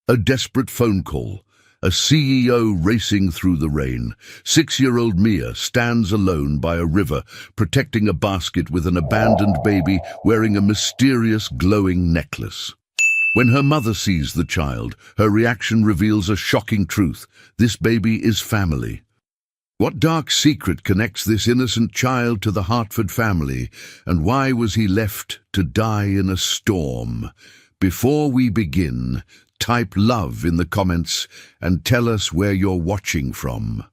A desperate phone call. A CEO racing through the rain. 6-year-old Mia stands alone by a river, protecting a basket with an abandoned baby wearing a mysterious glowing necklace. When her mother sees the child, her reaction reveals a shocking truth. This baby is family. What dark secret connects this innocent child to the Hartford family, and why was he left to die in a storm? Before we begin, type love in the comments and tell us where you're watching from.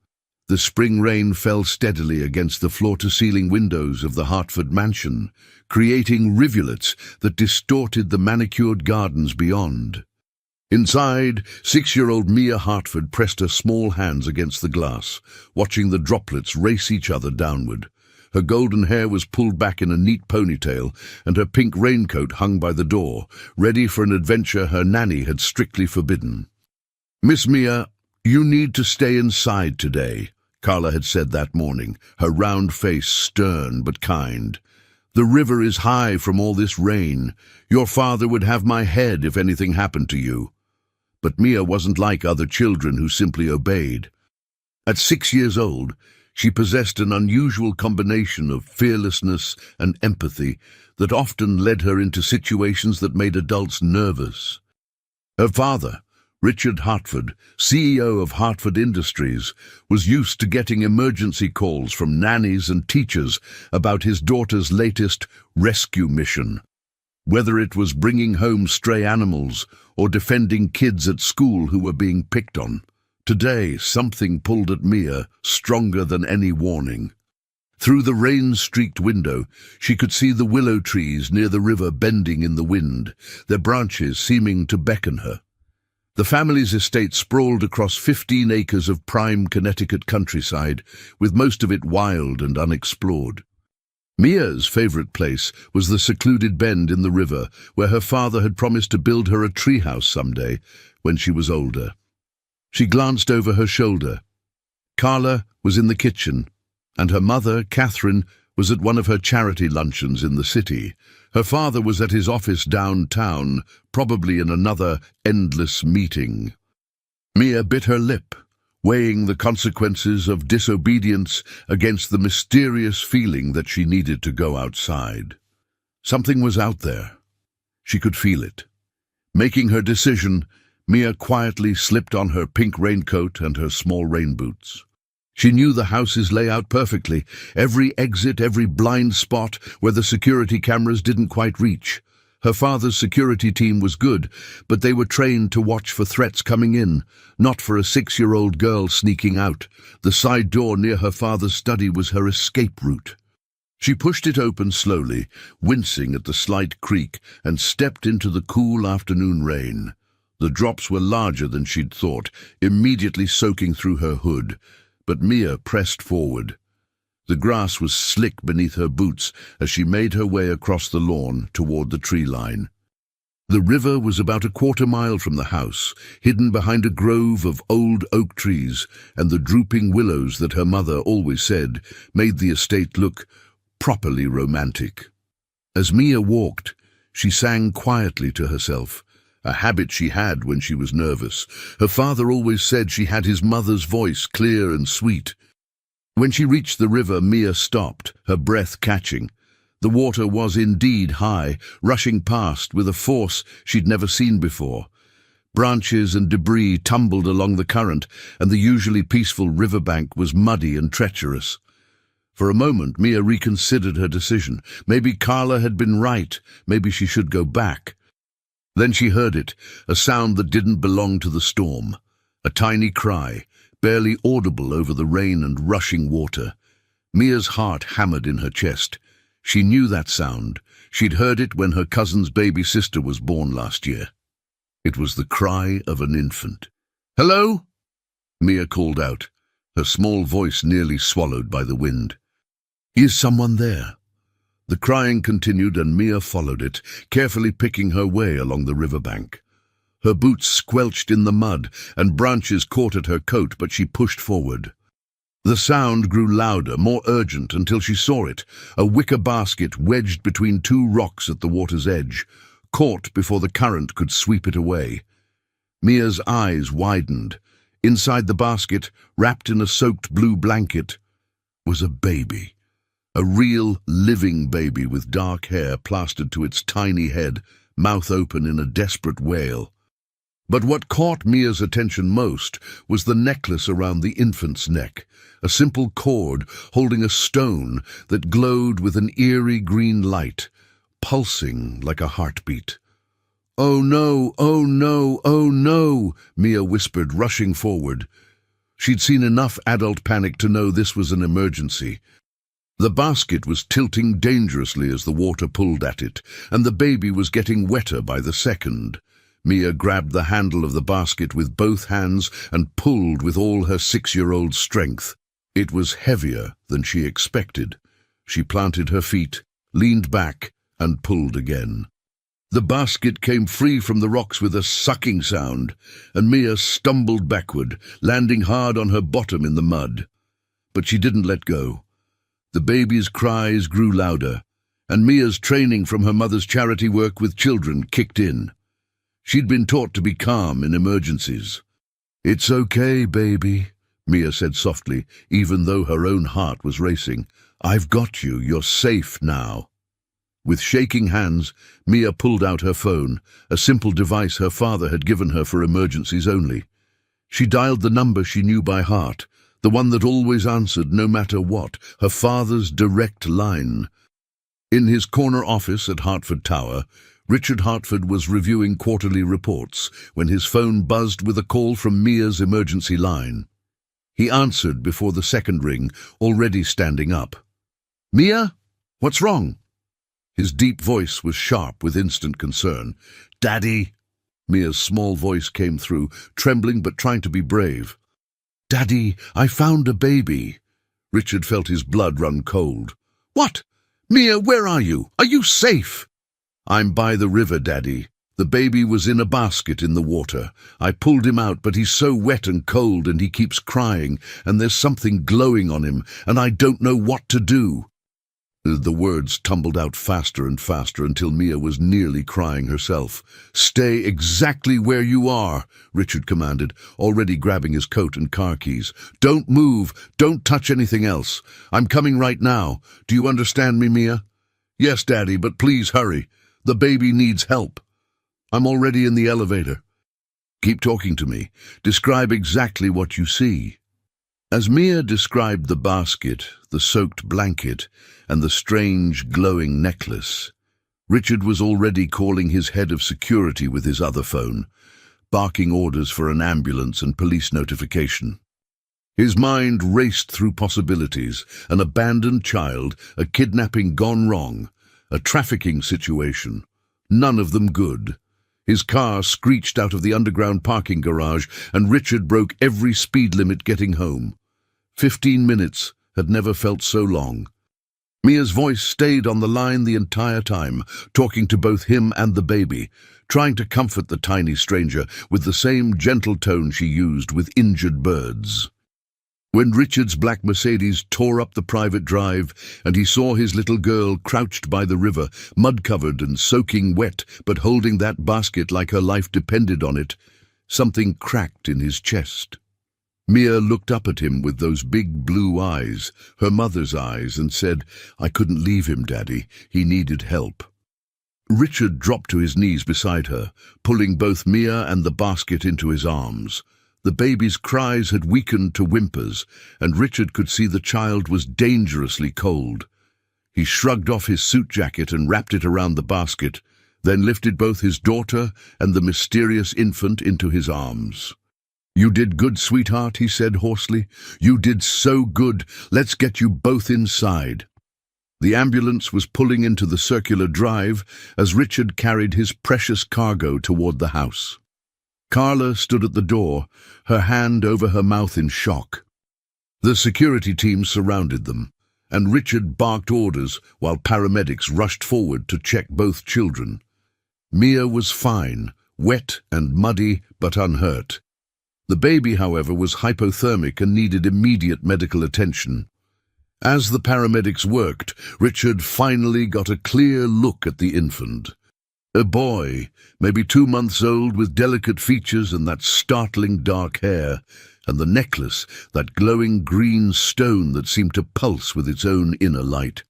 The spring rain fell steadily against the floor-to-ceiling windows of the Hartford mansion, creating rivulets that distorted the manicured gardens beyond. Inside, 6-year-old Mia Hartford pressed her small hands against the glass, watching the droplets race each other downward. Her golden hair was pulled back in a neat ponytail, and her pink raincoat hung by the door, ready for an adventure her nanny had strictly forbidden. "Miss Mia, you need to stay inside today," Carla had said that morning, her round face stern but kind. "The river is high from all this rain. Your father would have my head if anything happened to you." But Mia wasn't like other children who simply obeyed. At 6 years old, she possessed an unusual combination of fearlessness and empathy that often led her into situations that made adults nervous. Her father, Richard Hartford, CEO of Hartford Industries, was used to getting emergency calls from nannies and teachers about his daughter's latest rescue mission. Whether it was bringing home stray animals or defending kids at school who were being picked on, today something pulled at Mia stronger than any warning. Through the rain-streaked window, she could see the willow trees near the river bending in the wind, their branches seeming to beckon her. The family's estate sprawled across 15 acres of prime Connecticut countryside, with most of it wild and unexplored. Mia's favorite place was the secluded bend in the river, where her father had promised to build her a treehouse someday when she was older. She glanced over her shoulder. Carla was in the kitchen, and her mother, Catherine, was at one of her charity luncheons in the city. Her father was at his office downtown, probably in another endless meeting. Mia bit her lip, weighing the consequences of disobedience against the mysterious feeling that she needed to go outside. Something was out there. She could feel it. Making her decision, Mia quietly slipped on her pink raincoat and her small rain boots. She knew the house's layout perfectly, every exit, every blind spot where the security cameras didn't quite reach. Her father's security team was good, but they were trained to watch for threats coming in, not for a 6-year-old girl sneaking out. The side door near her father's study was her escape route. She pushed it open slowly, wincing at the slight creak, and stepped into the cool afternoon rain. The drops were larger than she'd thought, immediately soaking through her hood, but Mia pressed forward. The grass was slick beneath her boots as she made her way across the lawn toward the tree line. The river was about a quarter-mile from the house, hidden behind a grove of old oak trees and the drooping willows that her mother always said made the estate look properly romantic. As Mia walked, she sang quietly to herself, a habit she had when she was nervous. Her father always said she had his mother's voice, clear and sweet. When she reached the river, Mia stopped, her breath catching. The water was indeed high, rushing past with a force she'd never seen before. Branches and debris tumbled along the current, and the usually peaceful riverbank was muddy and treacherous. For a moment, Mia reconsidered her decision. Maybe Carla had been right. Maybe she should go back. Then she heard it, a sound that didn't belong to the storm. A tiny cry, barely audible over the rain and rushing water. Mia's heart hammered in her chest. She knew that sound. She'd heard it when her cousin's baby sister was born last year. It was the cry of an infant. "Hello?" Mia called out, her small voice nearly swallowed by the wind. "Is someone there?" The crying continued, and Mia followed it, carefully picking her way along the riverbank. Her boots squelched in the mud, and branches caught at her coat, but she pushed forward. The sound grew louder, more urgent, until she saw it, a wicker basket wedged between 2 rocks at the water's edge, caught before the current could sweep it away. Mia's eyes widened. Inside the basket, wrapped in a soaked blue blanket, was a baby. A real, living baby with dark hair plastered to its tiny head, mouth open in a desperate wail. But what caught Mia's attention most was the necklace around the infant's neck, a simple cord holding a stone that glowed with an eerie green light, pulsing like a heartbeat. "Oh no, oh no, oh no," Mia whispered, rushing forward. She'd seen enough adult panic to know this was an emergency. The basket was tilting dangerously as the water pulled at it, and the baby was getting wetter by the second. Mia grabbed the handle of the basket with both hands and pulled with all her 6-year-old strength. It was heavier than she expected. She planted her feet, leaned back, and pulled again. The basket came free from the rocks with a sucking sound, and Mia stumbled backward, landing hard on her bottom in the mud. But she didn't let go. The baby's cries grew louder, and Mia's training from her mother's charity work with children kicked in. She'd been taught to be calm in emergencies. "It's okay, baby," Mia said softly, even though her own heart was racing. "I've got you. You're safe now." With shaking hands, Mia pulled out her phone, a simple device her father had given her for emergencies only. She dialed the number she knew by heart, the one that always answered no matter what, her father's direct line. In his corner office at Hertford Tower, Richard Hertford was reviewing quarterly reports when his phone buzzed with a call from Mia's emergency line. He answered before the second ring, already standing up. "Mia? What's wrong?" His deep voice was sharp with instant concern. "Daddy?" Mia's small voice came through, trembling but trying to be brave. "Daddy, I found a baby." Richard felt his blood run cold. "What? Mia, where are you? Are you safe?" "I'm by the river, Daddy. The baby was in a basket in the water. I pulled him out, but he's so wet and cold and he keeps crying, and there's something glowing on him, and I don't know what to do." The words tumbled out faster and faster until Mia was nearly crying herself. "Stay exactly where you are," Richard commanded, already grabbing his coat and car keys. "Don't move. Don't touch anything else. I'm coming right now. Do you understand me, Mia?" "Yes, Daddy, but please hurry. The baby needs help." "I'm already in the elevator." "Keep talking to me. Describe exactly what you see." As Mia described the basket, the soaked blanket, and the strange, glowing necklace, Richard was already calling his head of security with his other phone, barking orders for an ambulance and police notification. His mind raced through possibilities: an abandoned child, a kidnapping gone wrong, a trafficking situation. None of them good. His car screeched out of the underground parking garage, and Richard broke every speed limit getting home. 15 minutes had never felt so long. Mia's voice stayed on the line the entire time, talking to both him and the baby, trying to comfort the tiny stranger with the same gentle tone she used with injured birds. When Richard's black Mercedes tore up the private drive and he saw his little girl crouched by the river, mud-covered and soaking wet, but holding that basket like her life depended on it, something cracked in his chest. Mia looked up at him with those big blue eyes, her mother's eyes, and said, "I couldn't leave him, Daddy. He needed help." Richard dropped to his knees beside her, pulling both Mia and the basket into his arms. The baby's cries had weakened to whimpers, and Richard could see the child was dangerously cold. He shrugged off his suit jacket and wrapped it around the basket, then lifted both his daughter and the mysterious infant into his arms. "You did good, sweetheart," he said hoarsely. "You did so good. Let's get you both inside." The ambulance was pulling into the circular drive as Richard carried his precious cargo toward the house. Carla stood at the door, her hand over her mouth in shock. The security team surrounded them, and Richard barked orders while paramedics rushed forward to check both children. Mia was fine, wet and muddy, but unhurt. The baby, however, was hypothermic and needed immediate medical attention. As the paramedics worked, Richard finally got a clear look at the infant. A boy, maybe 2 months old, with delicate features and that startling dark hair, and the necklace, that glowing green stone that seemed to pulse with its own inner light.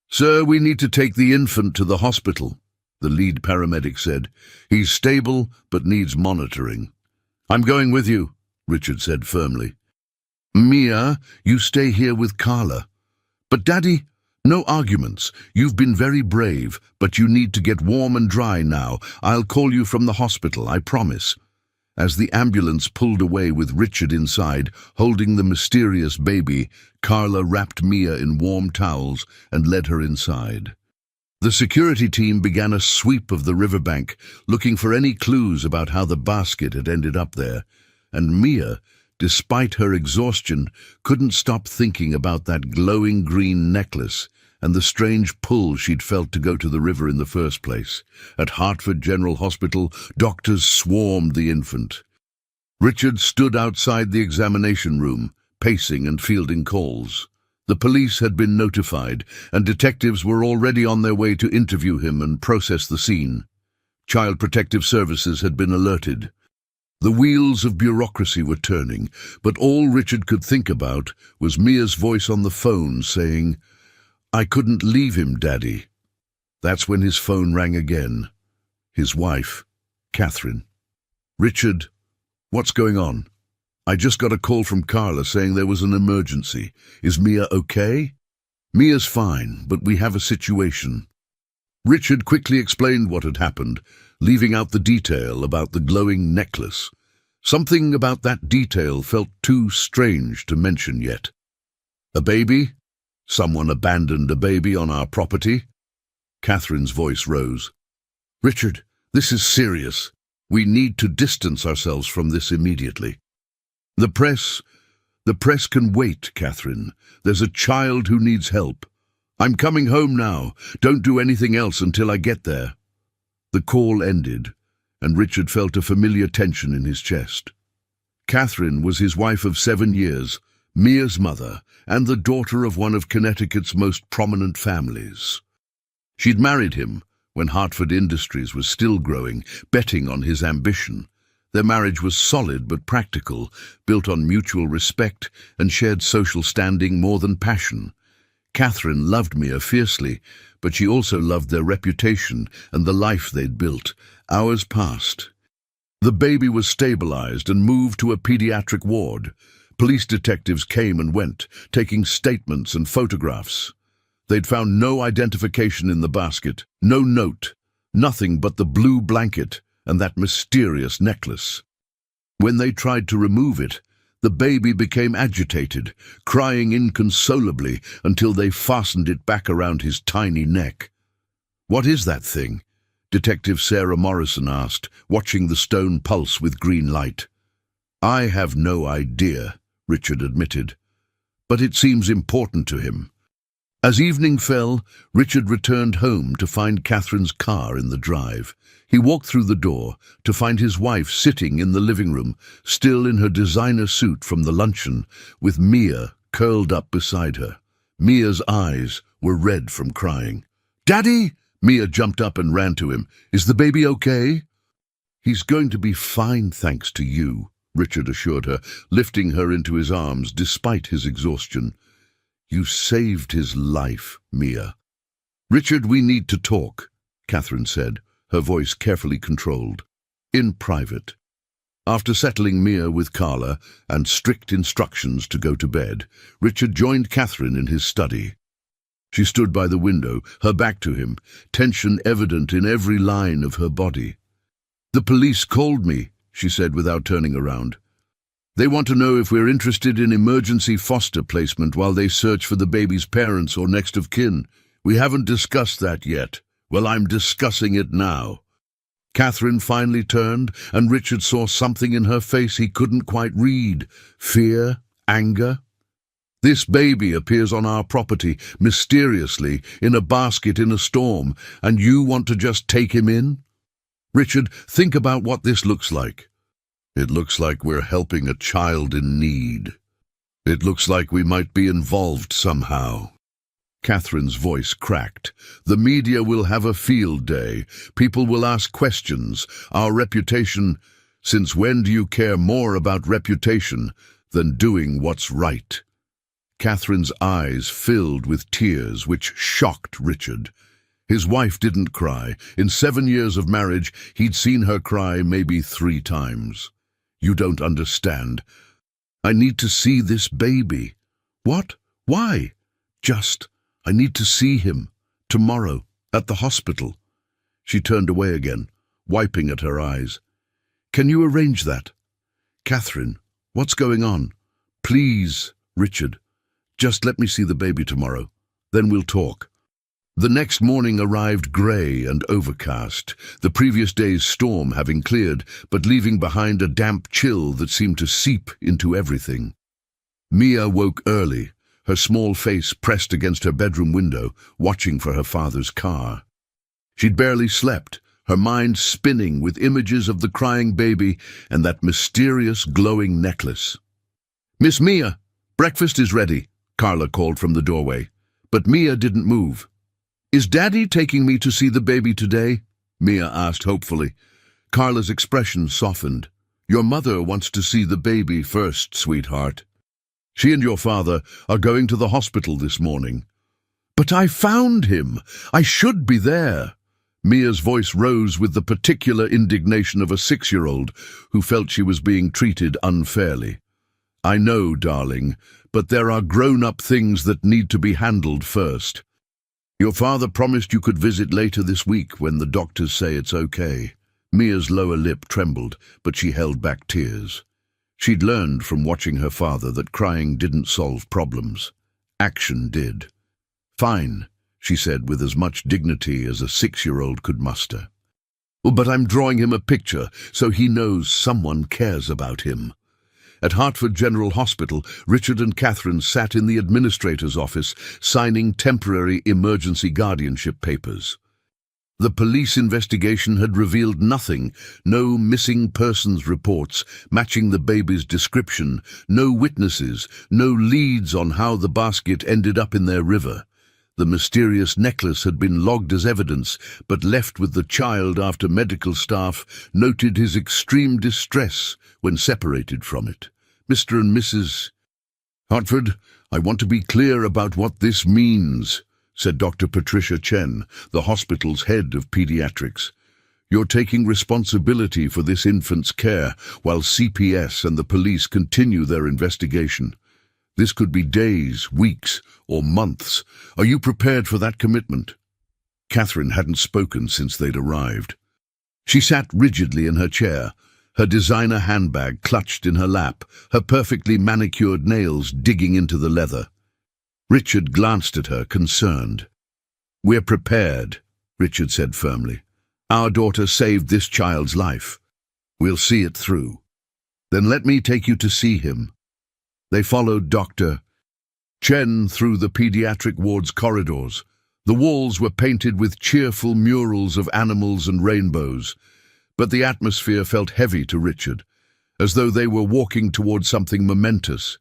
"Sir, we need to take the infant to the hospital," the lead paramedic said. "He's stable, but needs monitoring." "I'm going with you," Richard said firmly. "Mia, you stay here with Carla." "But Daddy—" "No arguments. You've been very brave, but you need to get warm and dry now. I'll call you from the hospital, I promise." As the ambulance pulled away with Richard inside, holding the mysterious baby, Carla wrapped Mia in warm towels and led her inside. The security team began a sweep of the riverbank, looking for any clues about how the basket had ended up there, and Mia, despite her exhaustion, couldn't stop thinking about that glowing green necklace and the strange pull she'd felt to go to the river in the first place. At Hartford General Hospital, doctors swarmed the infant. Richard stood outside the examination room, pacing and fielding calls. The police had been notified, and detectives were already on their way to interview him and process the scene. Child Protective Services had been alerted. The wheels of bureaucracy were turning, but all Richard could think about was Mia's voice on the phone saying, "I couldn't leave him, Daddy." That's when his phone rang again. His wife, Catherine. "Richard, what's going on? I just got a call from Carla saying there was an emergency. Is Mia okay?" "Mia's fine, but we have a situation." Richard quickly explained what had happened, leaving out the detail about the glowing necklace. Something about that detail felt too strange to mention yet. "A baby? Someone abandoned a baby on our property?" Catherine's voice rose. "Richard, this is serious. We need to distance ourselves from this immediately." The press can wait, Catherine. There's a child who needs help. I'm coming home now. Don't do anything else until I get there." The call ended, and Richard felt a familiar tension in his chest. Catherine was his wife of 7 years, Mia's mother, and the daughter of one of Connecticut's most prominent families. She'd married him when Hartford Industries was still growing, betting on his ambition. Their marriage was solid but practical, built on mutual respect and shared social standing more than passion. Catherine loved Mia fiercely, but she also loved their reputation and the life they'd built. Hours passed. The baby was stabilized and moved to a pediatric ward. Police detectives came and went, taking statements and photographs. They'd found no identification in the basket, no note, nothing but the blue blanket and that mysterious necklace. When they tried to remove it, the baby became agitated, crying inconsolably until they fastened it back around his tiny neck. "What is that thing?" Detective Sarah Morrison asked, watching the stone pulse with green light. "I have no idea," Richard admitted, "but it seems important to him." As evening fell, Richard returned home to find Catherine's car in the drive. He walked through the door to find his wife sitting in the living room, still in her designer suit from the luncheon, with Mia curled up beside her. Mia's eyes were red from crying. "Daddy!" Mia jumped up and ran to him. "Is the baby okay?" "He's going to be fine, thanks to you," Richard assured her, lifting her into his arms despite his exhaustion. "You saved his life, Mia." "Richard, we need to talk," Catherine said, her voice carefully controlled. "In private." After settling Mia with Carla and strict instructions to go to bed, Richard joined Catherine in his study. She stood by the window, her back to him, tension evident in every line of her body. "The police called me," she said without turning around. "They want to know if we're interested in emergency foster placement while they search for the baby's parents or next of kin. We haven't discussed that yet. Well, I'm discussing it now." Catherine finally turned, and Richard saw something in her face he couldn't quite read. Fear? Anger? "This baby appears on our property, mysteriously, in a basket in a storm, and you want to just take him in? Richard, think about what this looks like." "It looks like we're helping a child in need. It looks like we might be involved somehow." Catherine's voice cracked. "The media will have a field day. People will ask questions. Our reputation... Since when do you care more about reputation than doing what's right?" Catherine's eyes filled with tears, which shocked Richard. His wife didn't cry. In 7 years of marriage, he'd seen her cry maybe 3 times. "You don't understand. I need to see this baby." "What? Why?" I need to see him. Tomorrow, at the hospital." She turned away again, wiping at her eyes. "Can you arrange that?" "Catherine, what's going on?" "Please, Richard, just let me see the baby tomorrow. Then we'll talk." The next morning arrived grey and overcast, the previous day's storm having cleared, but leaving behind a damp chill that seemed to seep into everything. Mia woke early, her small face pressed against her bedroom window, watching for her father's car. She'd barely slept, her mind spinning with images of the crying baby and that mysterious glowing necklace. "Miss Mia, breakfast is ready," Carla called from the doorway. But Mia didn't move. "Is Daddy taking me to see the baby today?" Mia asked hopefully. Carla's expression softened. "Your mother wants to see the baby first, sweetheart. She and your father are going to the hospital this morning." "But I found him. I should be there." Mia's voice rose with the particular indignation of a 6-year-old who felt she was being treated unfairly. "I know, darling, but there are grown-up things that need to be handled first. Your father promised you could visit later this week when the doctors say it's okay." Mia's lower lip trembled, but she held back tears. She'd learned from watching her father that crying didn't solve problems. Action did. "Fine," she said with as much dignity as a 6-year-old could muster. "Oh, but I'm drawing him a picture so he knows someone cares about him." At Hartford General Hospital, Richard and Catherine sat in the administrator's office, signing temporary emergency guardianship papers. The police investigation had revealed nothing, no missing persons reports matching the baby's description, no witnesses, no leads on how the basket ended up in their river. The mysterious necklace had been logged as evidence, but left with the child after medical staff noted his extreme distress when separated from it. "Mr. and Mrs. Hartford, I want to be clear about what this means," said Dr. Patricia Chen, the hospital's head of pediatrics. "You're taking responsibility for this infant's care while CPS and the police continue their investigation. This could be days, weeks, or months. Are you prepared for that commitment?" Catherine hadn't spoken since they'd arrived. She sat rigidly in her chair, her designer handbag clutched in her lap, her perfectly manicured nails digging into the leather. Richard glanced at her, concerned. "We're prepared," Richard said firmly. "Our daughter saved this child's life. We'll see it through. Then let me take you to see him." They followed Dr. Chen through the pediatric ward's corridors. The walls were painted with cheerful murals of animals and rainbows, but the atmosphere felt heavy to Richard, as though they were walking towards something momentous.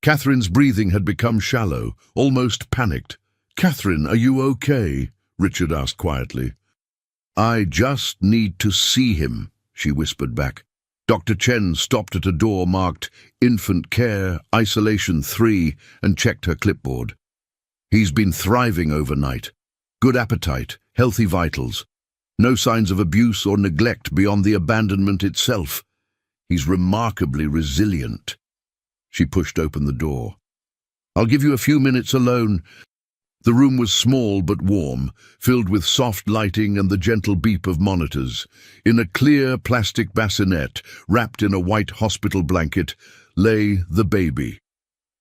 Catherine's breathing had become shallow, almost panicked. "Catherine, are you okay?" Richard asked quietly. "I just need to see him," she whispered back. Dr. Chen stopped at a door marked Infant Care, Isolation 3, and checked her clipboard. "He's been thriving overnight. Good appetite, healthy vitals. No signs of abuse or neglect beyond the abandonment itself. He's remarkably resilient." She pushed open the door. "I'll give you a few minutes alone." The room was small but warm, filled with soft lighting and the gentle beep of monitors. In a clear plastic bassinet, wrapped in a white hospital blanket, lay the baby.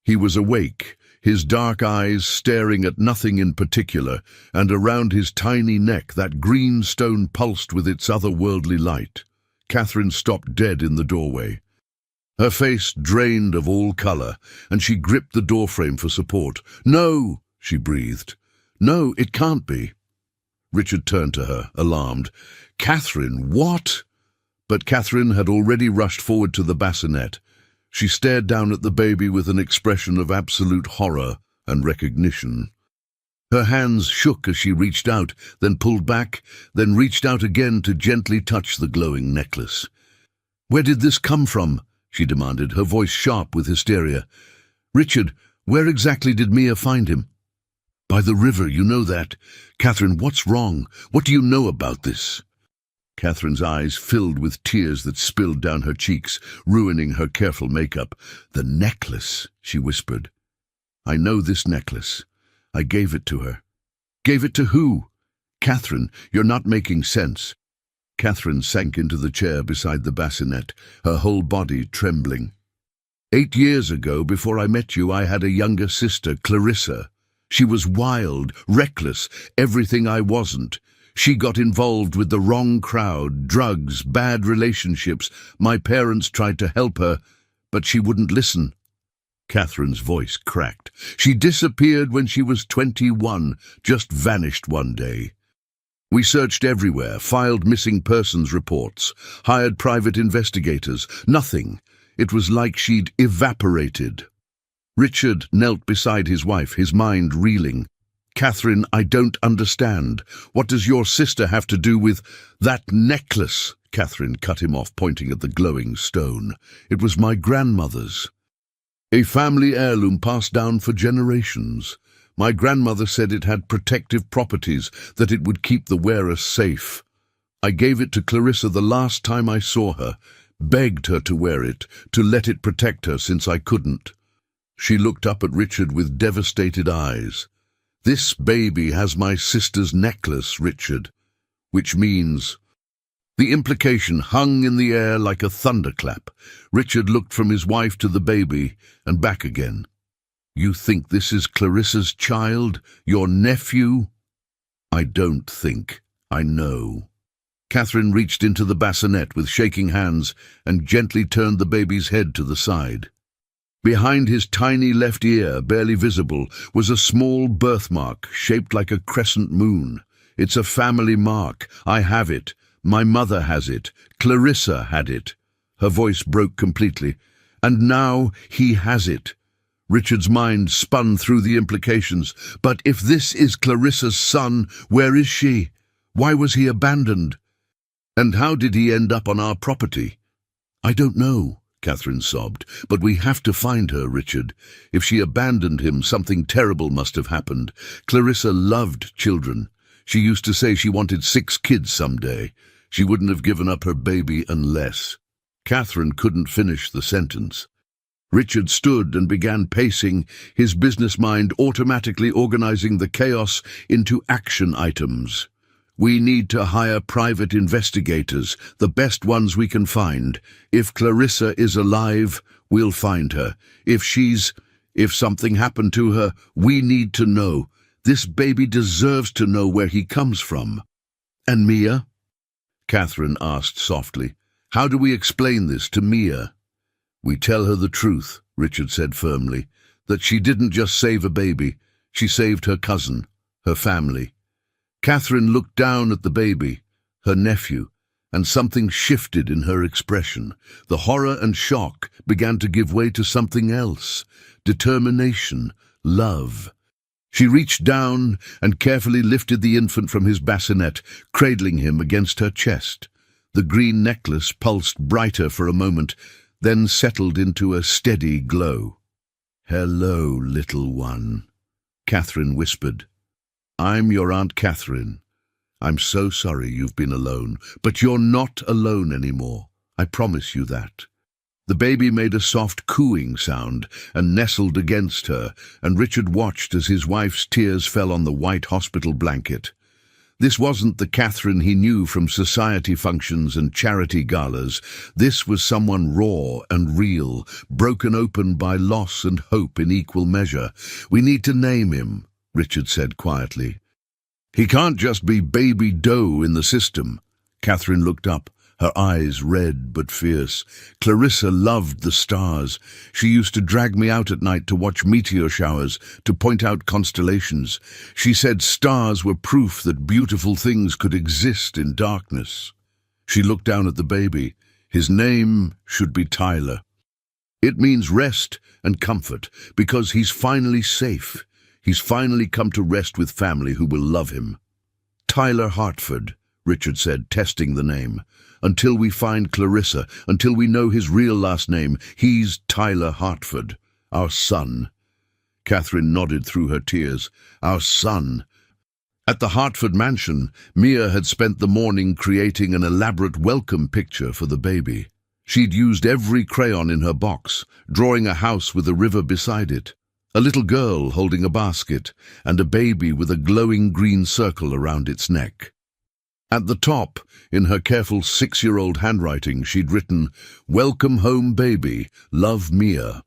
He was awake, his dark eyes staring at nothing in particular, and around his tiny neck that green stone pulsed with its otherworldly light. Catherine stopped dead in the doorway. Her face drained of all colour, and she gripped the doorframe for support. "No!" she breathed. "No, it can't be." Richard turned to her, alarmed. "Catherine, what?" But Catherine had already rushed forward to the bassinet. She stared down at the baby with an expression of absolute horror and recognition. Her hands shook as she reached out, then pulled back, then reached out again to gently touch the glowing necklace. "Where did this come from?" she demanded, her voice sharp with hysteria. "Richard, where exactly did Mia find him?" "By the river, you know that. Catherine, what's wrong? What do you know about this?" Catherine's eyes filled with tears that spilled down her cheeks, ruining her careful makeup. "The necklace," she whispered. "I know this necklace. I gave it to her." "Gave it to who?" "Catherine, you're not making sense." Catherine sank into the chair beside the bassinet, her whole body trembling. 8 years ago, before I met you, I had a younger sister, Clarissa. She was wild, reckless, everything I wasn't. She got involved with the wrong crowd, drugs, bad relationships. My parents tried to help her, but she wouldn't listen. Catherine's voice cracked. She disappeared when she was 21, just vanished one day. We searched everywhere, filed missing persons reports, hired private investigators. Nothing. It was like she'd evaporated. Richard knelt beside his wife, his mind reeling. "Catherine, I don't understand. What does your sister have to do with that necklace?" Catherine cut him off, pointing at the glowing stone. "It was my grandmother's. A family heirloom passed down for generations. My grandmother said it had protective properties, that it would keep the wearer safe. I gave it to Clarissa the last time I saw her, begged her to wear it, to let it protect her since I couldn't." She looked up at Richard with devastated eyes. "This baby has my sister's necklace, Richard, which means—" The implication hung in the air like a thunderclap. Richard looked from his wife to the baby and back again. "You think this is Clarissa's child? Your nephew?" "I don't think. I know." Catherine reached into the bassinet with shaking hands and gently turned the baby's head to the side. Behind his tiny left ear, barely visible, was a small birthmark shaped like a crescent moon. "It's a family mark. I have it. My mother has it. Clarissa had it." Her voice broke completely. "And now he has it." Richard's mind spun through the implications. "But if this is Clarissa's son, where is she? Why was he abandoned? And how did he end up on our property?" "I don't know," Catherine sobbed, "but we have to find her, Richard. If she abandoned him, something terrible must have happened. Clarissa loved children. She used to say she wanted 6 kids someday. She wouldn't have given up her baby unless—" Catherine couldn't finish the sentence. Richard stood and began pacing, his business mind automatically organizing the chaos into action items. "We need to hire private investigators, the best ones we can find. If Clarissa is alive, we'll find her. If something happened to her, we need to know. This baby deserves to know where he comes from." "And Mia?" Catherine asked softly. "How do we explain this to Mia?" "We tell her the truth," Richard said firmly, "that she didn't just save a baby, she saved her cousin, her family." Catherine looked down at the baby, her nephew, and something shifted in her expression. The horror and shock began to give way to something else: determination, love. She reached down and carefully lifted the infant from his bassinet, cradling him against her chest. The green necklace pulsed brighter for a moment, then settled into a steady glow. "Hello, little one," Catherine whispered. "I'm your Aunt Catherine. I'm so sorry you've been alone, but you're not alone anymore. I promise you that." The baby made a soft cooing sound and nestled against her, and Richard watched as his wife's tears fell on the white hospital blanket. This wasn't the Catherine he knew from society functions and charity galas. This was someone raw and real, broken open by loss and hope in equal measure. "We need to name him," Richard said quietly. "He can't just be baby dough in the system." Catherine looked up, her eyes red but fierce. "Clarissa loved the stars. She used to drag me out at night to watch meteor showers, to point out constellations. She said stars were proof that beautiful things could exist in darkness." She looked down at the baby. "His name should be Tyler. It means rest and comfort, because he's finally safe. He's finally come to rest with family who will love him. Tyler Hartford, Richard said, testing the name. Until we find Clarissa, until we know his real last name, he's Tyler Hartford, our son. Catherine nodded through her tears. Our son. At the Hartford mansion, Mia had spent the morning creating an elaborate welcome picture for the baby. She'd used every crayon in her box, drawing a house with a river beside it, a little girl holding a basket, and a baby with a glowing green circle around its neck. At the top, in her careful 6-year-old handwriting, she'd written, "Welcome home, baby. Love, Mia."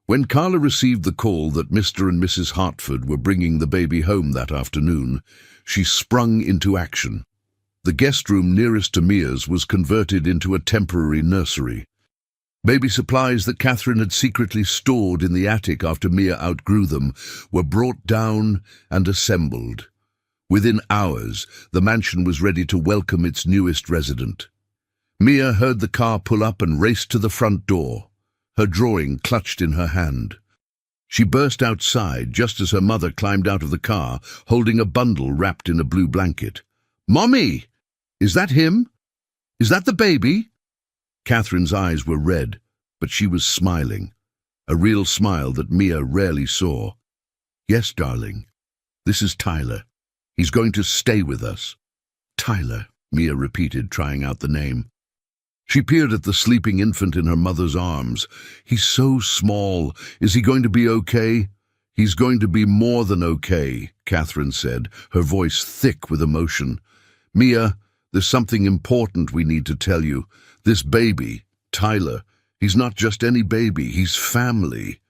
When Carla received the call that Mr. and Mrs. Hartford were bringing the baby home that afternoon, she sprung into action. The guest room nearest to Mia's was converted into a temporary nursery. Baby supplies that Catherine had secretly stored in the attic after Mia outgrew them were brought down and assembled. Within hours, the mansion was ready to welcome its newest resident. Mia heard the car pull up and raced to the front door, her drawing clutched in her hand. She burst outside just as her mother climbed out of the car, holding a bundle wrapped in a blue blanket. "Mommy! Is that him? Is that the baby?" Catherine's eyes were red, but she was smiling, a real smile that Mia rarely saw. "Yes, darling. This is Tyler. He's going to stay with us." "Tyler," Mia repeated, trying out the name. She peered at the sleeping infant in her mother's arms. "He's so small. Is he going to be okay?" "He's going to be more than okay," Catherine said, her voice thick with emotion. "Mia, there's something important we need to tell you. This baby, Tyler, he's not just any baby, he's family."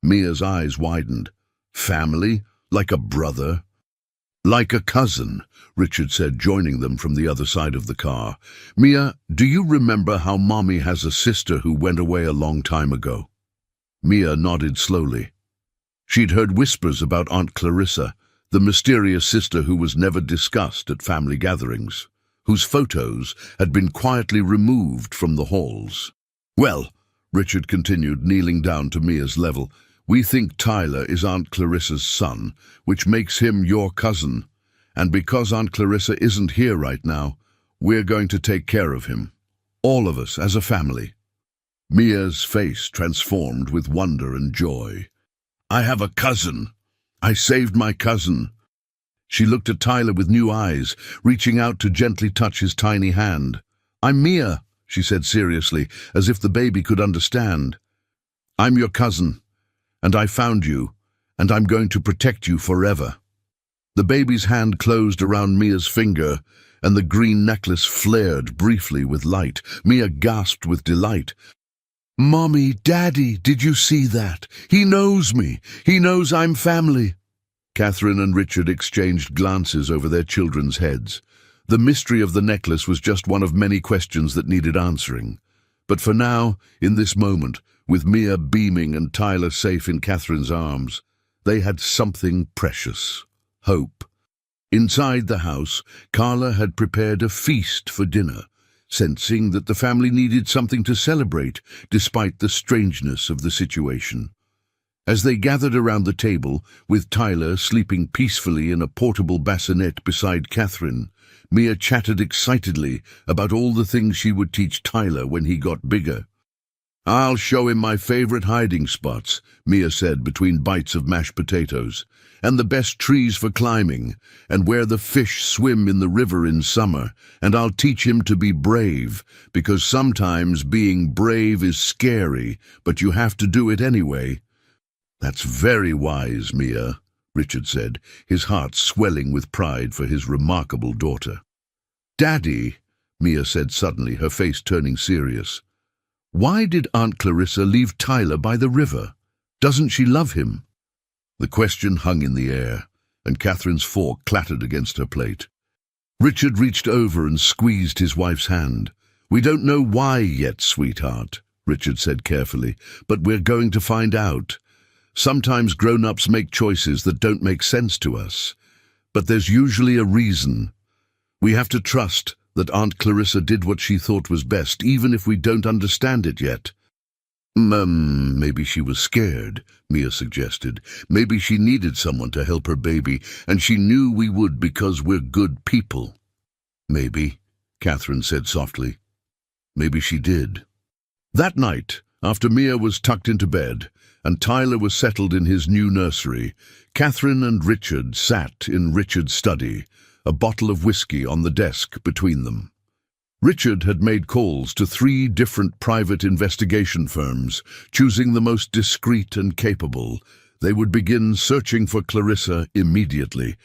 Mia's eyes widened. "Family? Like a brother?" "Like a cousin," Richard said, joining them from the other side of the car. "Mia, do you remember how Mommy has a sister who went away a long time ago?" Mia nodded slowly. She'd heard whispers about Aunt Clarissa, the mysterious sister who was never discussed at family gatherings, whose photos had been quietly removed from the halls. "Well," Richard continued, kneeling down to Mia's level, "we think Tyler is Aunt Clarissa's son, which makes him your cousin. And because Aunt Clarissa isn't here right now, we're going to take care of him. All of us as a family." Mia's face transformed with wonder and joy. "I have a cousin. I saved my cousin." She looked at Tyler with new eyes, reaching out to gently touch his tiny hand. "I'm Mia," she said seriously, as if the baby could understand. "I'm your cousin, and I found you, and I'm going to protect you forever." The baby's hand closed around Mia's finger, and the green necklace flared briefly with light. Mia gasped with delight. "Mommy, Daddy, did you see that? He knows me. He knows I'm family." Catherine and Richard exchanged glances over their children's heads. The mystery of the necklace was just one of many questions that needed answering. But for now, in this moment, with Mia beaming and Tyler safe in Catherine's arms, they had something precious: hope. Inside the house, Carla had prepared a feast for dinner, sensing that the family needed something to celebrate despite the strangeness of the situation. As they gathered around the table, with Tyler sleeping peacefully in a portable bassinet beside Catherine, Mia chatted excitedly about all the things she would teach Tyler when he got bigger. "I'll show him my favorite hiding spots," Mia said between bites of mashed potatoes, "and the best trees for climbing, and where the fish swim in the river in summer, and I'll teach him to be brave, because sometimes being brave is scary, but you have to do it anyway." "That's very wise, Mia," Richard said, his heart swelling with pride for his remarkable daughter. "Daddy," Mia said suddenly, her face turning serious, "why did Aunt Clarissa leave Tyler by the river? Doesn't she love him?" The question hung in the air, and Catherine's fork clattered against her plate. Richard reached over and squeezed his wife's hand. "We don't know why yet, sweetheart," Richard said carefully, "but we're going to find out. Sometimes grown-ups make choices that don't make sense to us, but there's usually a reason. We have to trust that Aunt Clarissa did what she thought was best, even if we don't understand it yet." Maybe she was scared, Mia suggested. Maybe she needed someone to help her baby, and she knew we would because we're good people. Maybe, Catherine said softly. Maybe she did. That night, after Mia was tucked into bed, and Tyler was settled in his new nursery, Catherine and Richard sat in Richard's study, a bottle of whiskey on the desk between them. Richard had made calls to 3 different private investigation firms, choosing the most discreet and capable. They would begin searching for Clarissa immediately.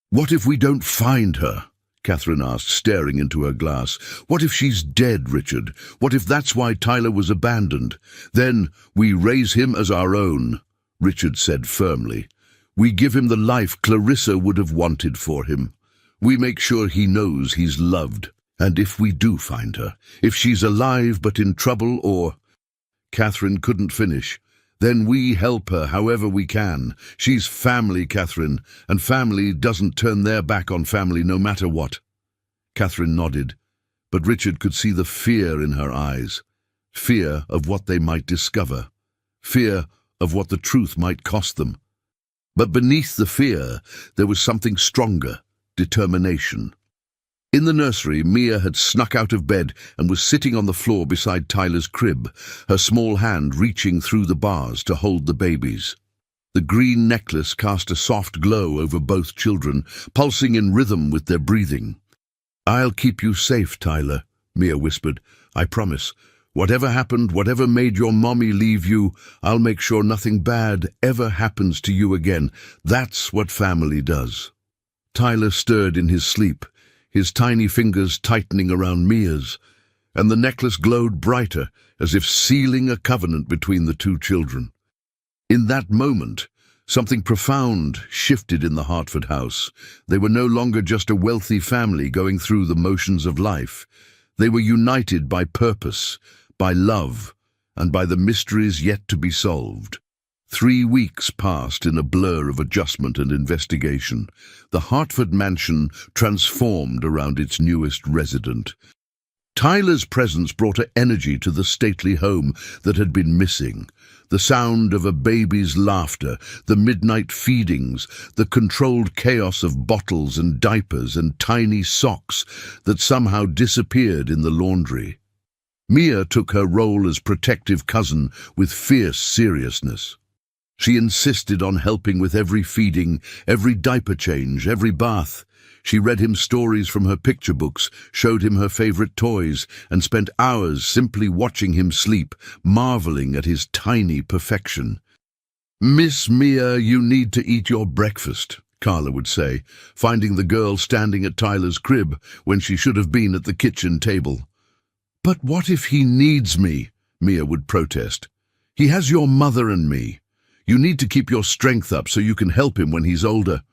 "What if we don't find her?" Catherine asked, staring into her glass. "What if she's dead, Richard? What if that's why Tyler was abandoned? Then we raise him as our own," Richard said firmly. "We give him the life Clarissa would have wanted for him. We make sure he knows he's loved. And if we do find her, if she's alive but in trouble or—" Catherine couldn't finish. "Then we help her however we can. She's family, Catherine, and family doesn't turn their back on family no matter what." Catherine nodded, but Richard could see the fear in her eyes. Fear of what they might discover. Fear of what the truth might cost them. But beneath the fear, there was something stronger, determination. In the nursery, Mia had snuck out of bed and was sitting on the floor beside Tyler's crib, her small hand reaching through the bars to hold the babies. The green necklace cast a soft glow over both children, pulsing in rhythm with their breathing. "I'll keep you safe, Tyler," Mia whispered. "I promise. Whatever happened, whatever made your mommy leave you, I'll make sure nothing bad ever happens to you again. That's what family does." Tyler stirred in his sleep, his tiny fingers tightening around Mia's, and the necklace glowed brighter, as if sealing a covenant between the 2 children. In that moment, something profound shifted in the Hartford house. They were no longer just a wealthy family going through the motions of life. They were united by purpose, by love, and by the mysteries yet to be solved. 3 weeks passed in a blur of adjustment and investigation. The Hartford mansion transformed around its newest resident. Tyler's presence brought an energy to the stately home that had been missing. The sound of a baby's laughter, the midnight feedings, the controlled chaos of bottles and diapers and tiny socks that somehow disappeared in the laundry. Mia took her role as protective cousin with fierce seriousness. She insisted on helping with every feeding, every diaper change, every bath. She read him stories from her picture books, showed him her favorite toys, and spent hours simply watching him sleep, marveling at his tiny perfection. "Miss Mia, you need to eat your breakfast," Carla would say, finding the girl standing at Tyler's crib when she should have been at the kitchen table. "But what if he needs me?" Mia would protest. "He has your mother and me. You need to keep your strength up so you can help him when he's older."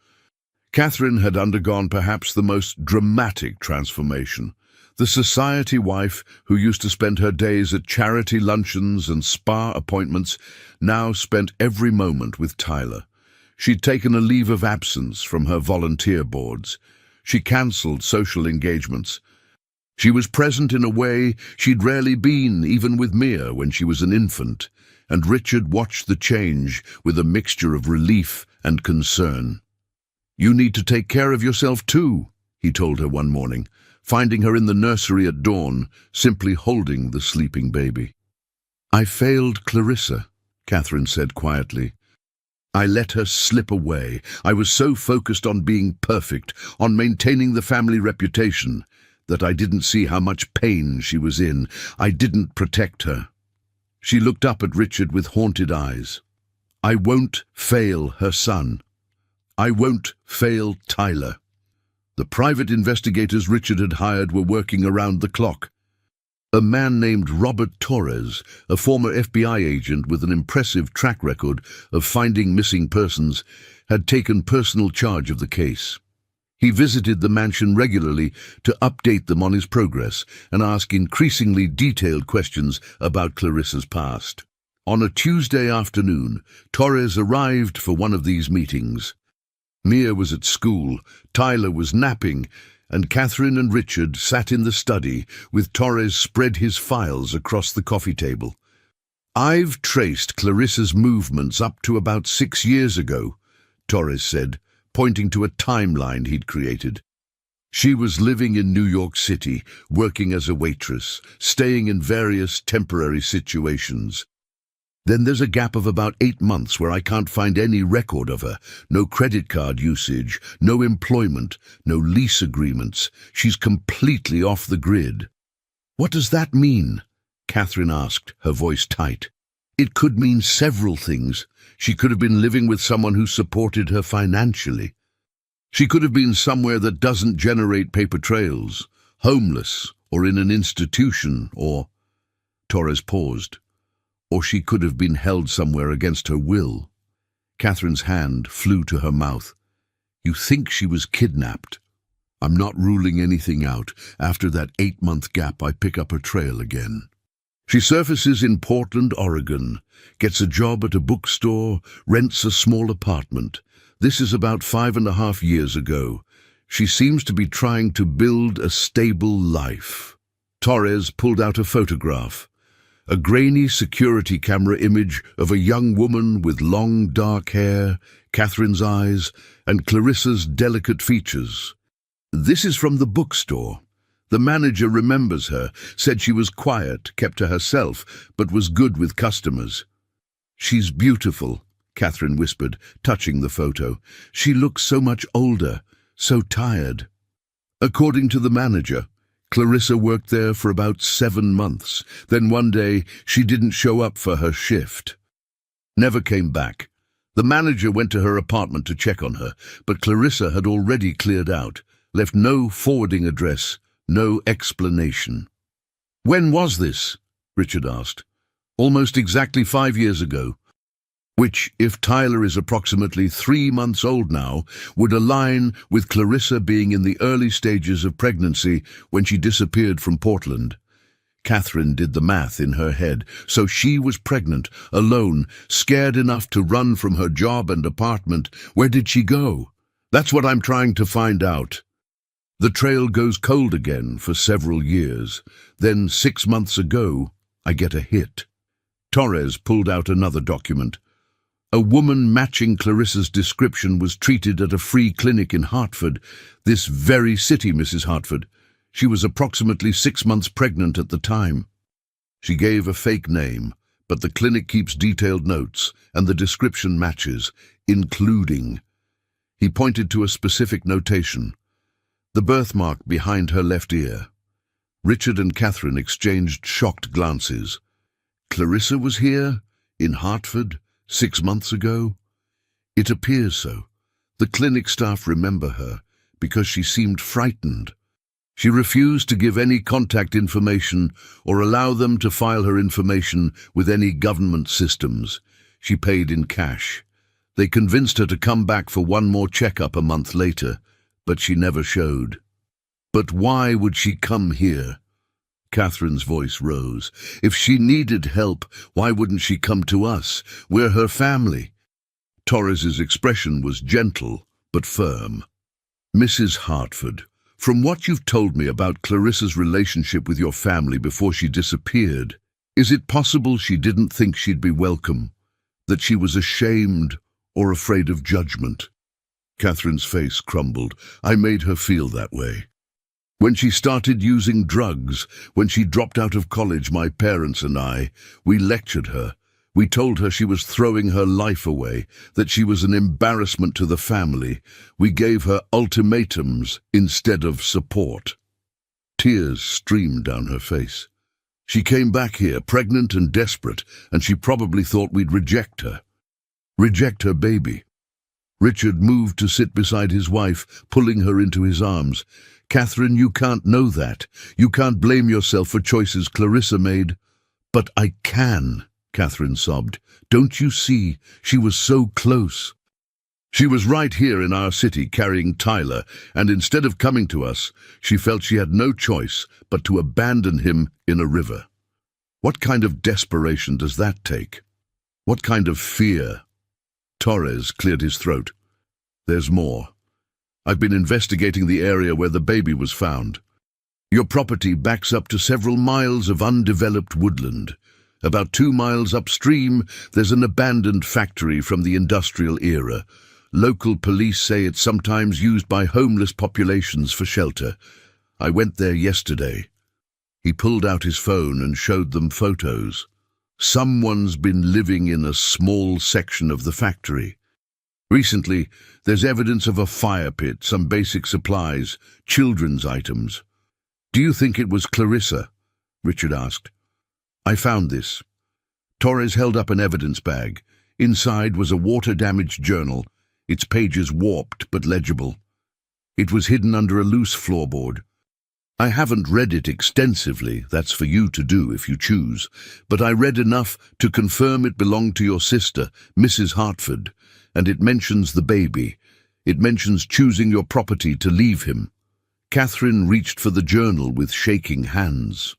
Catherine had undergone perhaps the most dramatic transformation. The society wife, who used to spend her days at charity luncheons and spa appointments, now spent every moment with Tyler. She'd taken a leave of absence from her volunteer boards. She cancelled social engagements. She was present in a way she'd rarely been, even with Mia when she was an infant, and Richard watched the change with a mixture of relief and concern. "You need to take care of yourself too," he told her one morning, finding her in the nursery at dawn, simply holding the sleeping baby. "I failed Clarissa," Catherine said quietly. "I let her slip away. I was so focused on being perfect, on maintaining the family reputation, that I didn't see how much pain she was in. I didn't protect her." She looked up at Richard with haunted eyes. "I won't fail her son. I won't fail Tyler." The private investigators Richard had hired were working around the clock. A man named Robert Torres, a former FBI agent with an impressive track record of finding missing persons, had taken personal charge of the case. He visited the mansion regularly to update them on his progress and ask increasingly detailed questions about Clarissa's past. On a Tuesday afternoon, Torres arrived for one of these meetings. Mia was at school, Tyler was napping, and Catherine and Richard sat in the study with Torres spread his files across the coffee table. I've traced Clarissa's movements up to about 6 years ago, Torres said, pointing to a timeline he'd created. She was living in New York City, working as a waitress, staying in various temporary situations. Then there's a gap of about 8 months where I can't find any record of her. No credit card usage, no employment, no lease agreements. She's completely off the grid. What does that mean? Catherine asked, her voice tight. It could mean several things. She could have been living with someone who supported her financially. She could have been somewhere that doesn't generate paper trails, homeless, or in an institution, or... Torres paused. Or she could have been held somewhere against her will. Catherine's hand flew to her mouth. You think she was kidnapped? I'm not ruling anything out. After that 8-month gap, I pick up her trail again. She surfaces in Portland, Oregon, gets a job at a bookstore, rents a small apartment. This is about 5.5 years ago. She seems to be trying to build a stable life. Torres pulled out a photograph. A grainy security camera image of a young woman with long dark hair, Catherine's eyes, and Clarissa's delicate features. This is from the bookstore. The manager remembers her, said she was quiet, kept to herself, but was good with customers. She's beautiful, Catherine whispered, touching the photo. She looks so much older, so tired. According to the manager, Clarissa worked there for about 7 months. Then one day, she didn't show up for her shift. Never came back. The manager went to her apartment to check on her, but Clarissa had already cleared out, left no forwarding address, no explanation. When was this? Richard asked. Almost exactly 5 years ago. Which, if Tyler is approximately 3 months old now, would align with Clarissa being in the early stages of pregnancy when she disappeared from Portland. Catherine did the math in her head. So she was pregnant, alone, scared enough to run from her job and apartment. Where did she go? That's what I'm trying to find out. The trail goes cold again for several years. Then 6 months ago, I get a hit. Torres pulled out another document. A woman matching Clarissa's description was treated at a free clinic in Hartford, this very city, Mrs. Hartford. She was approximately 6 months pregnant at the time. She gave a fake name, but the clinic keeps detailed notes, and the description matches, including. He pointed to a specific notation. The birthmark behind her left ear. Richard and Catherine exchanged shocked glances. Clarissa was here, in Hartford, 6 months ago? It appears so. The clinic staff remember her because she seemed frightened. She refused to give any contact information or allow them to file her information with any government systems. She paid in cash. They convinced her to come back for one more checkup a month later, but she never showed. But why would she come here? Catherine's voice rose. If she needed help, why wouldn't she come to us? We're her family. Torres's expression was gentle, but firm. Mrs. Hartford, from what you've told me about Clarissa's relationship with your family before she disappeared, is it possible she didn't think she'd be welcome? That she was ashamed or afraid of judgment? Catherine's face crumbled. I made her feel that way. When she started using drugs, when she dropped out of college, my parents and I, we lectured her. We told her she was throwing her life away, that she was an embarrassment to the family. We gave her ultimatums instead of support. Tears streamed down her face. She came back here, pregnant and desperate, and she probably thought we'd reject her. Reject her baby. Richard moved to sit beside his wife, pulling her into his arms. Catherine, you can't know that. You can't blame yourself for choices Clarissa made. But I can, Catherine sobbed. Don't you see? She was so close. She was right here in our city carrying Tyler, and instead of coming to us, she felt she had no choice but to abandon him in a river. What kind of desperation does that take? What kind of fear? Torres cleared his throat. There's more. I've been investigating the area where the baby was found. Your property backs up to several miles of undeveloped woodland. About 2 miles upstream, there's an abandoned factory from the industrial era. Local police say it's sometimes used by homeless populations for shelter. I went there yesterday." He pulled out his phone and showed them photos. Someone's been living in a small section of the factory. Recently, there's evidence of a fire pit, some basic supplies, children's items. "Do you think it was Clarissa?" Richard asked. "I found this." Torres held up an evidence bag. Inside was a water-damaged journal, its pages warped but legible. It was hidden under a loose floorboard. "I haven't read it extensively, that's for you to do if you choose, but I read enough to confirm it belonged to your sister, Mrs. Hartford, and it mentions the baby. It mentions choosing your property to leave him." Catherine reached for the journal with shaking hands.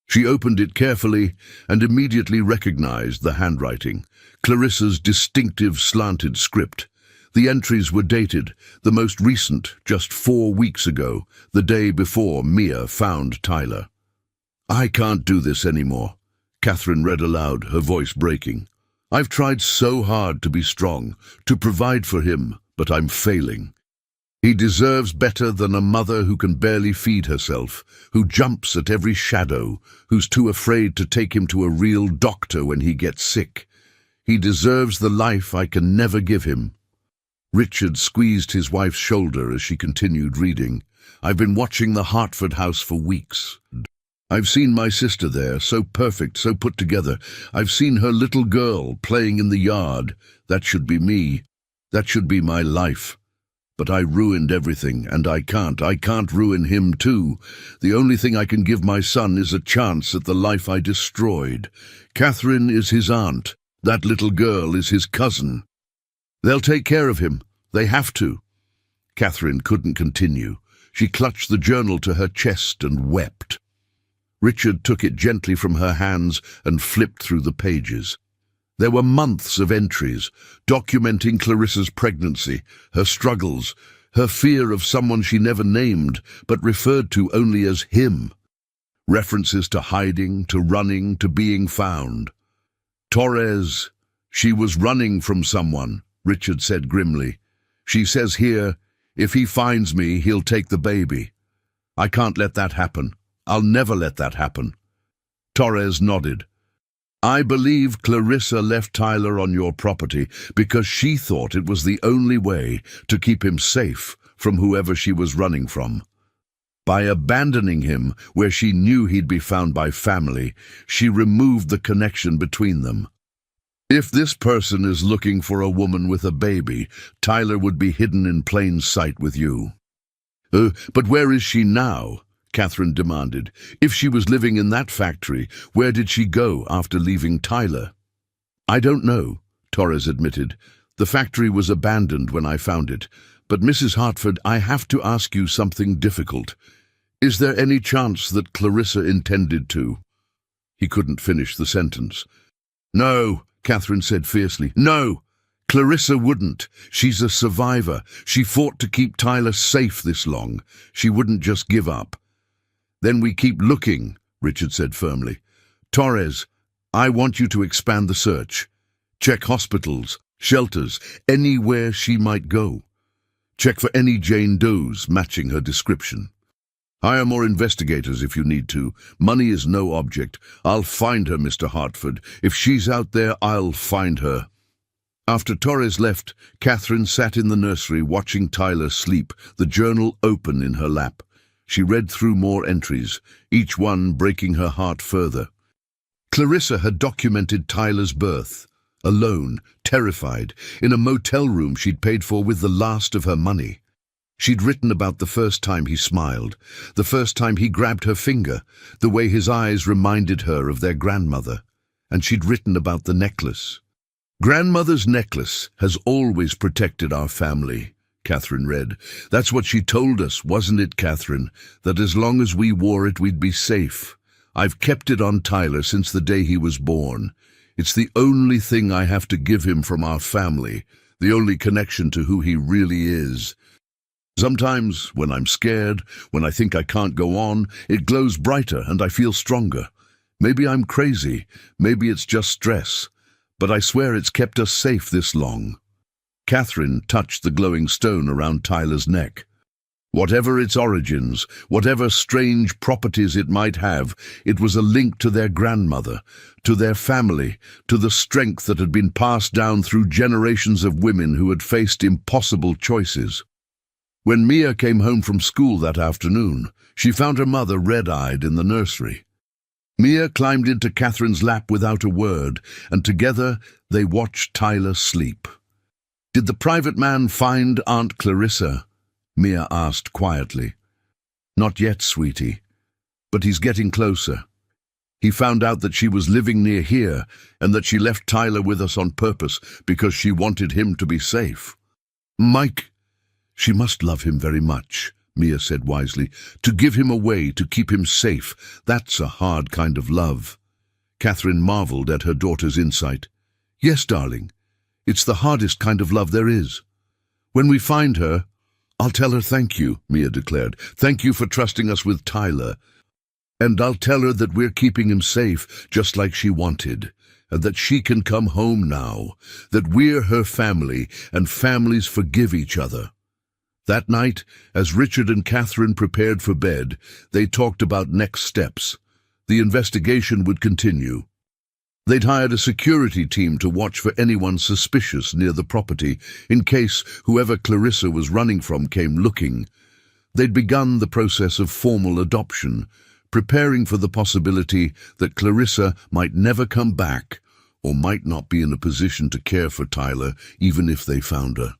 She opened it carefully and immediately recognized the handwriting, Clarissa's distinctive slanted script. The entries were dated, the most recent just 4 weeks ago, the day before Mia found Tyler. "I can't do this anymore," Catherine read aloud, her voice breaking. "I've tried so hard to be strong, to provide for him, but I'm failing. He deserves better than a mother who can barely feed herself, who jumps at every shadow, who's too afraid to take him to a real doctor when he gets sick. He deserves the life I can never give him." Richard squeezed his wife's shoulder as she continued reading. "I've been watching the Hartford house for weeks. I've seen my sister there, so perfect, so put together. I've seen her little girl playing in the yard. That should be me. That should be my life. But I ruined everything, and I can't ruin him too. The only thing I can give my son is a chance at the life I destroyed. Catherine is his aunt. That little girl is his cousin. They'll take care of him. They have to." Catherine couldn't continue. She clutched the journal to her chest and wept. Richard took it gently from her hands and flipped through the pages. There were months of entries, documenting Clarissa's pregnancy, her struggles, her fear of someone she never named, but referred to only as him. References to hiding, to running, to being found. "Torres, she was running from someone," Richard said grimly. "She says here, if he finds me, he'll take the baby. I can't let that happen. I'll never let that happen." Torres nodded. "I believe Clarissa left Tyler on your property because she thought it was the only way to keep him safe from whoever she was running from. By abandoning him where she knew he'd be found by family, she removed the connection between them. If this person is looking for a woman with a baby, Tyler would be hidden in plain sight with you." But where is she now?" Catherine demanded. "If she was living in that factory, where did she go after leaving Tyler?" "I don't know," Torres admitted. "The factory was abandoned when I found it. But Mrs. Hartford, I have to ask you something difficult. Is there any chance that Clarissa intended to?" He couldn't finish the sentence. "No," Catherine said fiercely. "No! Clarissa wouldn't. She's a survivor. She fought to keep Tyler safe this long. She wouldn't just give up." "Then we keep looking," Richard said firmly. "Torres, I want you to expand the search. Check hospitals, shelters, anywhere she might go. Check for any Jane Does matching her description. Hire more investigators if you need to. Money is no object. I'll find her, Mr. Hartford. If she's out there, I'll find her." After Torres left, Catherine sat in the nursery watching Tyler sleep, the journal open in her lap. She read through more entries, each one breaking her heart further. Clarissa had documented Tyler's birth, alone, terrified, in a motel room she'd paid for with the last of her money. She'd written about the first time he smiled, the first time he grabbed her finger, the way his eyes reminded her of their grandmother. And she'd written about the necklace. "Grandmother's necklace has always protected our family," Catherine read. "That's what she told us, wasn't it, Catherine? That as long as we wore it, we'd be safe. I've kept it on Tyler since the day he was born. It's the only thing I have to give him from our family, the only connection to who he really is. Sometimes, when I'm scared, when I think I can't go on, it glows brighter and I feel stronger. Maybe I'm crazy, maybe it's just stress, but I swear it's kept us safe this long." Catherine touched the glowing stone around Tyler's neck. Whatever its origins, whatever strange properties it might have, it was a link to their grandmother, to their family, to the strength that had been passed down through generations of women who had faced impossible choices. When Mia came home from school that afternoon, she found her mother red-eyed in the nursery. Mia climbed into Catherine's lap without a word, and together they watched Tyler sleep. "Did the private man find Aunt Clarissa?" Mia asked quietly. "Not yet, sweetie, but he's getting closer. He found out that she was living near here and that she left Tyler with us on purpose because she wanted him to be safe." "Mike, she must love him very much," Mia said wisely. "To give him away, to keep him safe, that's a hard kind of love." Catherine marveled at her daughter's insight. "Yes, darling, it's the hardest kind of love there is. When we find her, I'll tell her thank you," Mia declared. "Thank you for trusting us with Tyler. And I'll tell her that we're keeping him safe, just like she wanted, and that she can come home now, that we're her family, and families forgive each other." That night, as Richard and Catherine prepared for bed, they talked about next steps. The investigation would continue. They'd hired a security team to watch for anyone suspicious near the property, in case whoever Clarissa was running from came looking. They'd begun the process of formal adoption, preparing for the possibility that Clarissa might never come back, or might not be in a position to care for Tyler, even if they found her.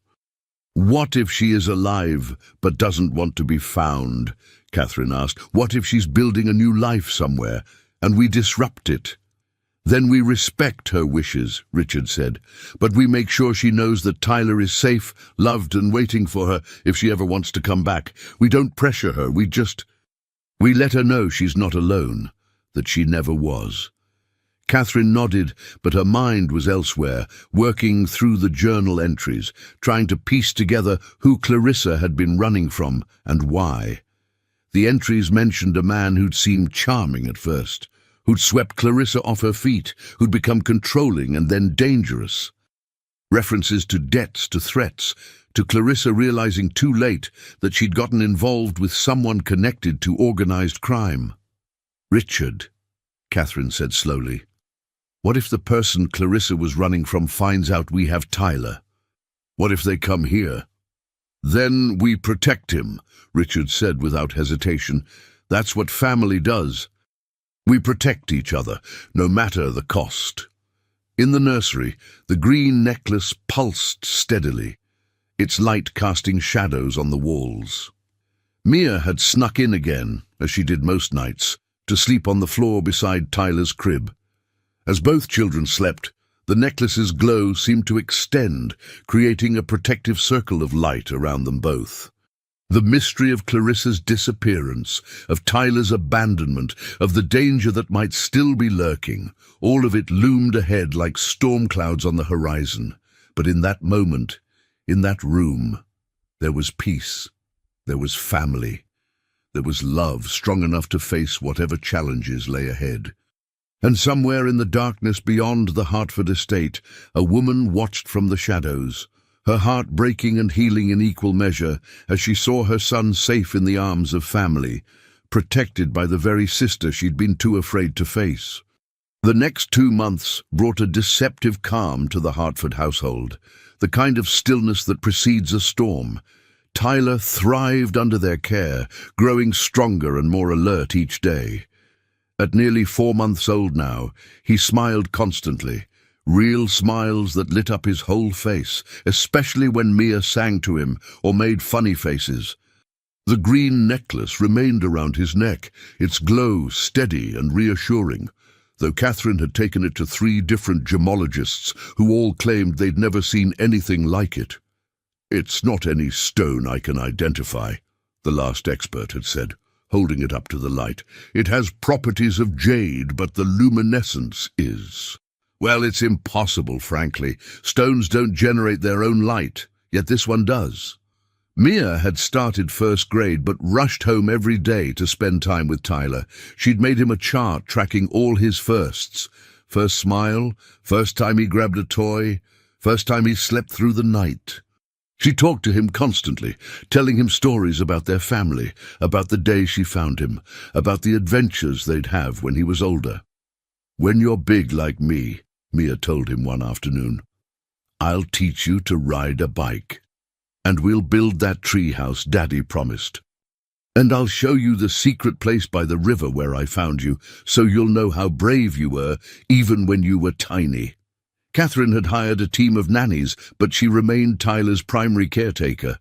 "What if she is alive, but doesn't want to be found?" Catherine asked. "What if she's building a new life somewhere, and we disrupt it?" "Then we respect her wishes," Richard said, "but we make sure she knows that Tyler is safe, loved and waiting for her if she ever wants to come back. We don't pressure her, we let her know she's not alone, that she never was." Catherine nodded, but her mind was elsewhere, working through the journal entries, trying to piece together who Clarissa had been running from and why. The entries mentioned a man who'd seemed charming at first, who'd swept Clarissa off her feet, who'd become controlling and then dangerous. References to debts, to threats, to Clarissa realizing too late that she'd gotten involved with someone connected to organized crime. "Richard," Catherine said slowly, "what if the person Clarissa was running from finds out we have Tyler? What if they come here?" "Then we protect him," Richard said without hesitation. "That's what family does. We protect each other, no matter the cost." In the nursery, the green necklace pulsed steadily, its light casting shadows on the walls. Mia had snuck in again, as she did most nights, to sleep on the floor beside Tyler's crib. As both children slept, the necklace's glow seemed to extend, creating a protective circle of light around them both. The mystery of Clarissa's disappearance, of Tyler's abandonment, of the danger that might still be lurking, all of it loomed ahead like storm clouds on the horizon. But in that moment, in that room, there was peace, there was family, there was love strong enough to face whatever challenges lay ahead. And somewhere in the darkness beyond the Hartford estate, a woman watched from the shadows, her heart breaking and healing in equal measure as she saw her son safe in the arms of family, protected by the very sister she'd been too afraid to face. The next 2 months brought a deceptive calm to the Hartford household, the kind of stillness that precedes a storm. Tyler thrived under their care, growing stronger and more alert each day. At nearly 4 months old now, he smiled constantly, real smiles that lit up his whole face, especially when Mia sang to him or made funny faces. The green necklace remained around his neck, its glow steady and reassuring, though Catherine had taken it to 3 different gemologists who all claimed they'd never seen anything like it. "It's not any stone I can identify," the last expert had said, holding it up to the light. "It has properties of jade, but the luminescence is. Well, it's impossible, frankly. Stones don't generate their own light, yet this one does. Mia had started first grade but rushed home every day to spend time with Tyler. She'd made him a chart tracking all his firsts. First smile, first time he grabbed a toy, first time he slept through the night. She talked to him constantly, telling him stories about their family, about the day she found him, about the adventures they'd have when he was older. "When you're big like me," Mia told him one afternoon, "I'll teach you to ride a bike. And we'll build that treehouse Daddy promised. And I'll show you the secret place by the river where I found you, so you'll know how brave you were, even when you were tiny." Catherine had hired a team of nannies, but she remained Tyler's primary caretaker.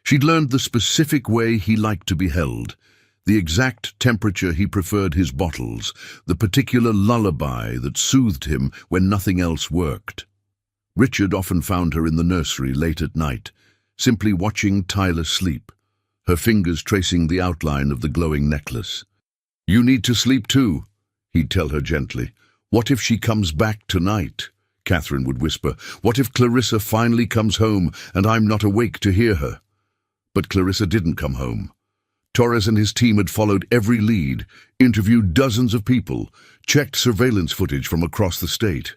She'd learned the specific way he liked to be held, the exact temperature he preferred his bottles, the particular lullaby that soothed him when nothing else worked. Richard often found her in the nursery late at night, simply watching Tyler sleep, her fingers tracing the outline of the glowing necklace. "You need to sleep too," he'd tell her gently. "What if she comes back tonight?" Catherine would whisper. "What if Clarissa finally comes home and I'm not awake to hear her?" But Clarissa didn't come home. Torres and his team had followed every lead, interviewed dozens of people, checked surveillance footage from across the state.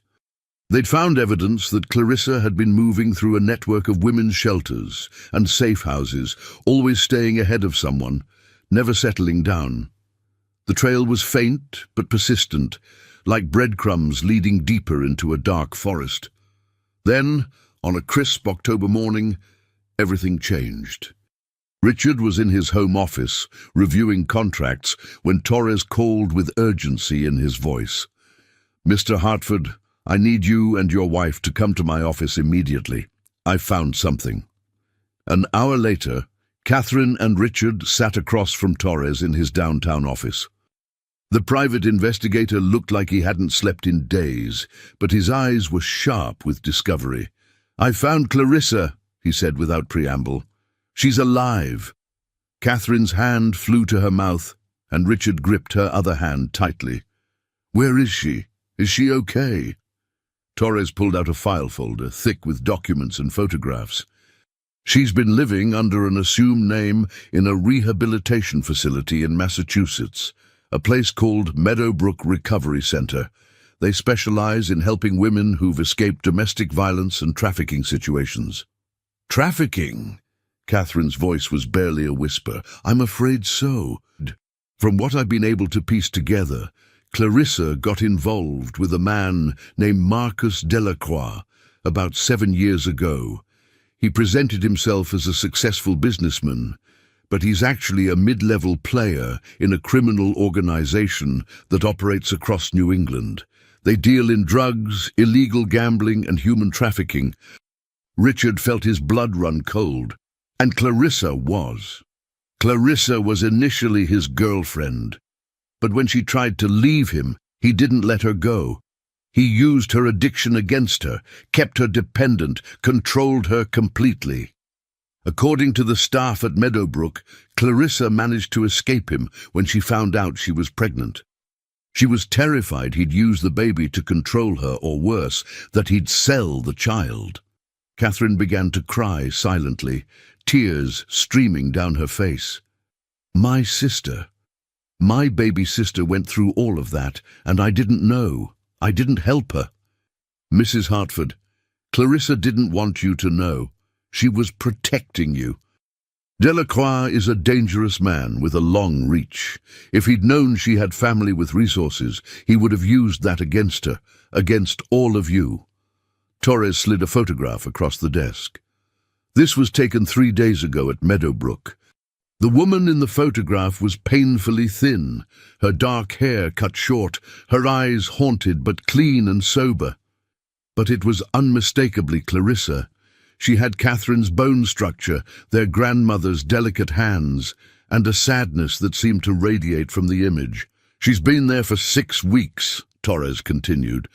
They'd found evidence that Clarissa had been moving through a network of women's shelters and safe houses, always staying ahead of someone, never settling down. The trail was faint but persistent, like breadcrumbs leading deeper into a dark forest. Then, on a crisp October morning, everything changed. Richard was in his home office, reviewing contracts, when Torres called with urgency in his voice. "Mr. Hartford, I need you and your wife to come to my office immediately. I've found something." An hour later, Catherine and Richard sat across from Torres in his downtown office. The private investigator looked like he hadn't slept in days, but his eyes were sharp with discovery. "I found Clarissa," he said without preamble. "She's alive." Catherine's hand flew to her mouth, and Richard gripped her other hand tightly. "Where is she? Is she okay?" Torres pulled out a file folder, thick with documents and photographs. "She's been living under an assumed name in a rehabilitation facility in Massachusetts, a place called Meadowbrook Recovery Center. They specialize in helping women who've escaped domestic violence and trafficking situations." "Trafficking?" Catherine's voice was barely a whisper. "I'm afraid so. From what I've been able to piece together, Clarissa got involved with a man named Marcus Delacroix about 7 years ago. He presented himself as a successful businessman, but he's actually a mid-level player in a criminal organization that operates across New England. They deal in drugs, illegal gambling, and human trafficking." Richard felt his blood run cold. And Clarissa was. Clarissa was initially his girlfriend. But when she tried to leave him, he didn't let her go. He used her addiction against her, kept her dependent, controlled her completely. According to the staff at Meadowbrook, Clarissa managed to escape him when she found out she was pregnant. She was terrified he'd use the baby to control her, or worse, that he'd sell the child. Catherine began to cry silently, tears streaming down her face. "My sister. My baby sister went through all of that, and I didn't know. I didn't help her." "Mrs. Hartford, Clarissa didn't want you to know. She was protecting you. Delacroix is a dangerous man with a long reach. If he'd known she had family with resources, he would have used that against her, against all of you." Torres slid a photograph across the desk. "This was taken 3 days ago at Meadowbrook. The woman in the photograph was painfully thin, her dark hair cut short, her eyes haunted but clean and sober. But it was unmistakably Clarissa. She had Catherine's bone structure, their grandmother's delicate hands, and a sadness that seemed to radiate from the image. "She's been there for 6 weeks, Torres continued.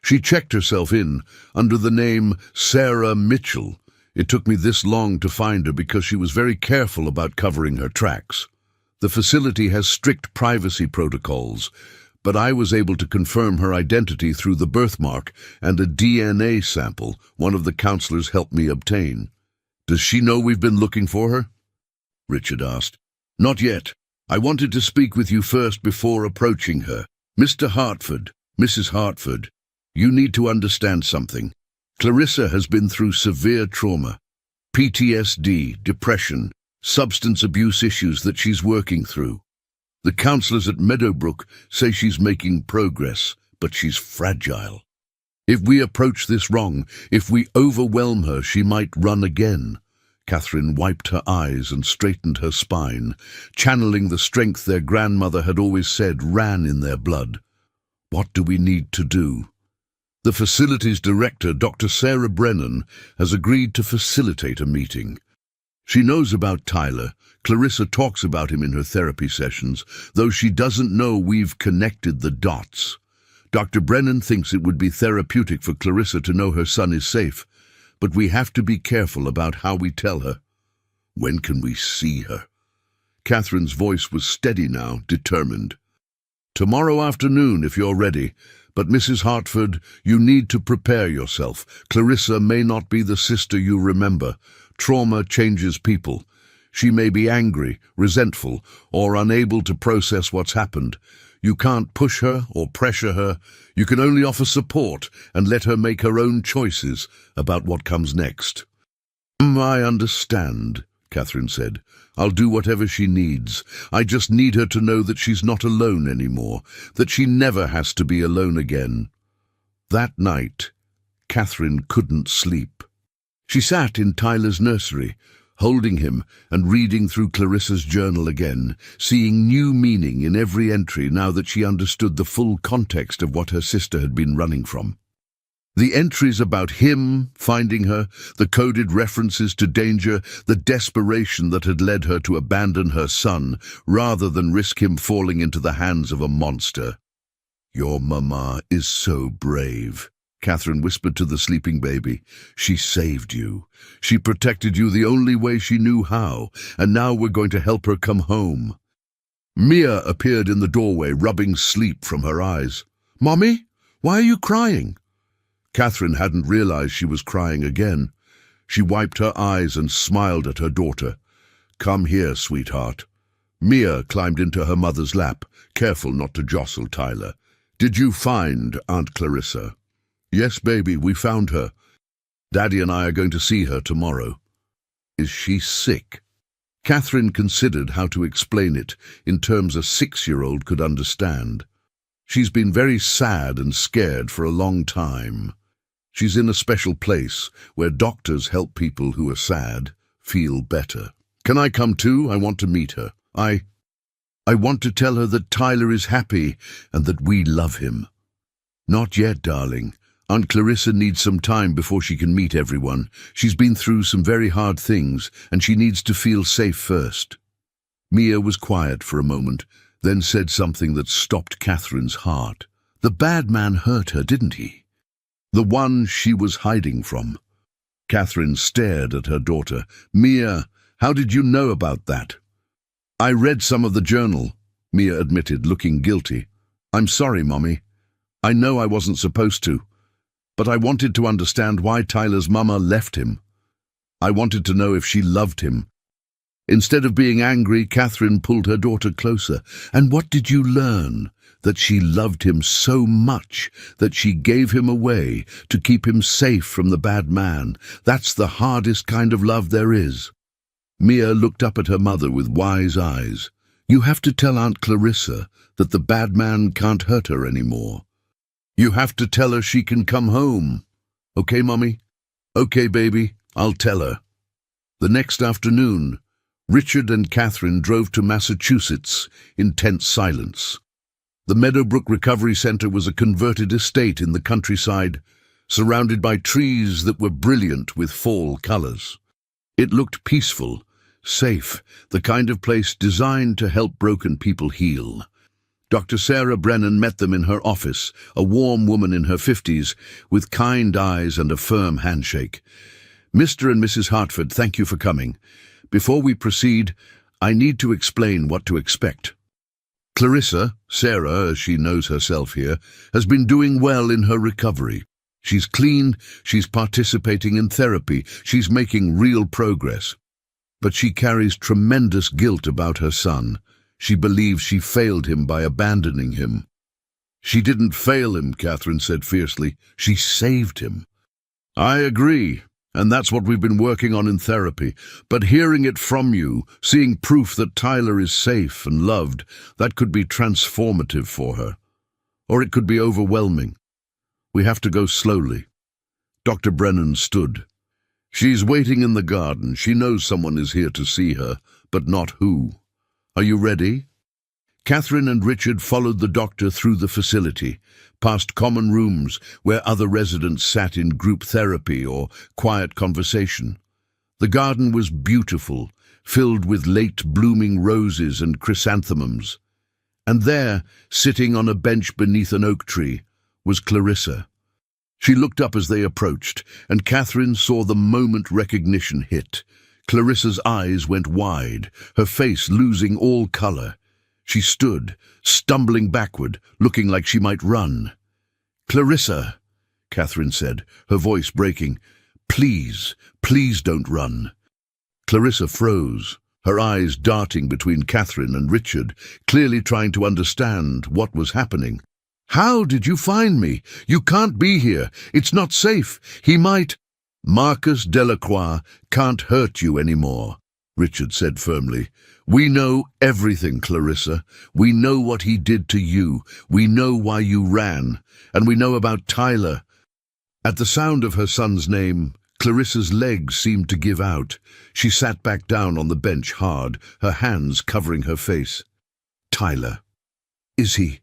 "She checked herself in under the name Sarah Mitchell. It took me this long to find her because she was very careful about covering her tracks. The facility has strict privacy protocols, but I was able to confirm her identity through the birthmark and a DNA sample one of the counselors helped me obtain. Does she know we've been looking for her? Richard asked. Not yet. I wanted to speak with you first before approaching her. Mr. Hartford, Mrs. Hartford, you need to understand something. Clarissa has been through severe trauma, PTSD, depression, substance abuse issues that she's working through. The counselors at Meadowbrook say she's making progress, but she's fragile. If we approach this wrong, if we overwhelm her, she might run again. Catherine wiped her eyes and straightened her spine, channeling the strength their grandmother had always said ran in their blood. What do we need to do? The facilities director, Dr. Sarah Brennan, has agreed to facilitate a meeting. She knows about Tyler. Clarissa talks about him in her therapy sessions, though she doesn't know we've connected the dots. Dr. Brennan thinks it would be therapeutic for Clarissa to know her son is safe, but we have to be careful about how we tell her. When can we see her? Catherine's voice was steady now, determined. Tomorrow afternoon, if you're ready. But Mrs. Hartford, you need to prepare yourself. Clarissa may not be the sister you remember. Trauma changes people. She may be angry, resentful, or unable to process what's happened. You can't push her or pressure her. You can only offer support and let her make her own choices about what comes next. I understand, Catherine said. I'll do whatever she needs. I just need her to know that she's not alone anymore, that she never has to be alone again. That night, Catherine couldn't sleep. She sat in Tyler's nursery, holding him and reading through Clarissa's journal again, seeing new meaning in every entry now that she understood the full context of what her sister had been running from. The entries about him finding her, the coded references to danger, the desperation that had led her to abandon her son rather than risk him falling into the hands of a monster. Your mama is so brave, Catherine whispered to the sleeping baby. She saved you. She protected you the only way she knew how, and now we're going to help her come home. Mia appeared in the doorway, rubbing sleep from her eyes. Mommy, why are you crying? Catherine hadn't realized she was crying again. She wiped her eyes and smiled at her daughter. Come here, sweetheart. Mia climbed into her mother's lap, careful not to jostle Tyler. Did you find Aunt Clarissa? Yes, baby, we found her. Daddy and I are going to see her tomorrow. Is she sick? Catherine considered how to explain it in terms a 6-year-old could understand. She's been very sad and scared for a long time. She's in a special place where doctors help people who are sad feel better. Can I come too? I want to meet her. I want to tell her that Tyler is happy and that we love him. Not yet, darling. Aunt Clarissa needs some time before she can meet everyone. She's been through some very hard things, and she needs to feel safe first. Mia was quiet for a moment, then said something that stopped Catherine's heart. The bad man hurt her, didn't he? The one she was hiding from. Catherine stared at her daughter. Mia, how did you know about that? I read some of the journal, Mia admitted, looking guilty. I'm sorry, Mommy. I know I wasn't supposed to. But I wanted to understand why Tyler's mama left him. I wanted to know if she loved him. Instead of being angry, Catherine pulled her daughter closer. And what did you learn? That she loved him so much that she gave him away to keep him safe from the bad man. That's the hardest kind of love there is. Mia looked up at her mother with wise eyes. You have to tell Aunt Clarissa that the bad man can't hurt her anymore. You have to tell her she can come home. Okay, Mommy? Okay, baby, I'll tell her. The next afternoon, Richard and Catherine drove to Massachusetts in tense silence. The Meadowbrook Recovery Center was a converted estate in the countryside, surrounded by trees that were brilliant with fall colors. It looked peaceful, safe, the kind of place designed to help broken people heal. Dr. Sarah Brennan met them in her office, a warm woman in her 50s, with kind eyes and a firm handshake. Mr. and Mrs. Hartford, thank you for coming. Before we proceed, I need to explain what to expect. Clarissa, Sarah as she knows herself here, has been doing well in her recovery. She's clean, she's participating in therapy, she's making real progress. But she carries tremendous guilt about her son. She believes she failed him by abandoning him. She didn't fail him, Catherine said fiercely. She saved him. I agree, and that's what we've been working on in therapy. But hearing it from you, seeing proof that Tyler is safe and loved, that could be transformative for her. Or it could be overwhelming. We have to go slowly. Dr. Brennan stood. She's waiting in the garden. She knows someone is here to see her, but not who. Are you ready? Catherine and Richard followed the doctor through the facility, past common rooms where other residents sat in group therapy or quiet conversation. The garden was beautiful, filled with late-blooming roses and chrysanthemums. And there, sitting on a bench beneath an oak tree, was Clarissa. She looked up as they approached, and Catherine saw the moment recognition hit. Clarissa's eyes went wide, her face losing all color. She stood, stumbling backward, looking like she might run. "Clarissa," Catherine said, her voice breaking, "please, please don't run." Clarissa froze, her eyes darting between Catherine and Richard, clearly trying to understand what was happening. "How did you find me? You can't be here. It's not safe. He might—" "Marcus Delacroix can't hurt you anymore," Richard said firmly. "We know everything, Clarissa. We know what he did to you. We know why you ran. And we know about Tyler." At the sound of her son's name, Clarissa's legs seemed to give out. She sat back down on the bench hard, her hands covering her face. "Tyler. Is he?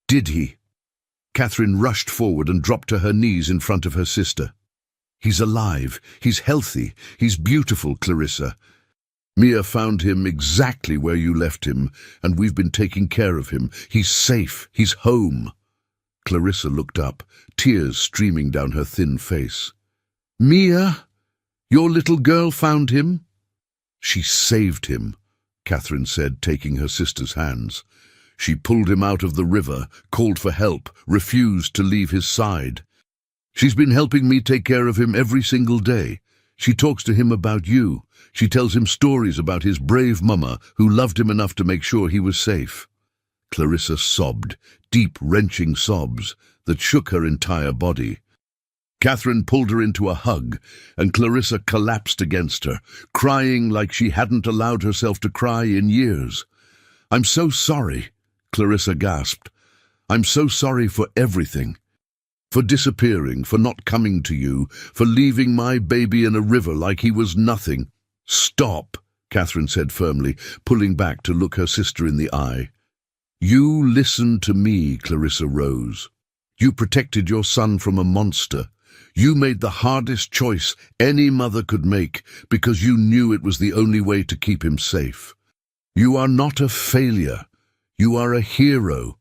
Did he?" Catherine rushed forward and dropped to her knees in front of her sister. "He's alive. He's healthy. He's beautiful, Clarissa. Mia found him exactly where you left him, and we've been taking care of him. He's safe. He's home." Clarissa looked up, tears streaming down her thin face. "Mia? Your little girl found him?" "She saved him," Catherine said, taking her sister's hands. "She pulled him out of the river, called for help, refused to leave his side. She's been helping me take care of him every single day. She talks to him about you. She tells him stories about his brave mama who loved him enough to make sure he was safe." Clarissa sobbed, deep, wrenching sobs that shook her entire body. Catherine pulled her into a hug, and Clarissa collapsed against her, crying like she hadn't allowed herself to cry in years. "I'm so sorry," Clarissa gasped. "I'm so sorry for everything. For disappearing, for not coming to you, for leaving my baby in a river like he was nothing." "Stop," Catherine said firmly, pulling back to look her sister in the eye. "You listened to me," Clarissa rose. "You protected your son from a monster. You made the hardest choice any mother could make because you knew it was the only way to keep him safe. You are not a failure. You are a hero.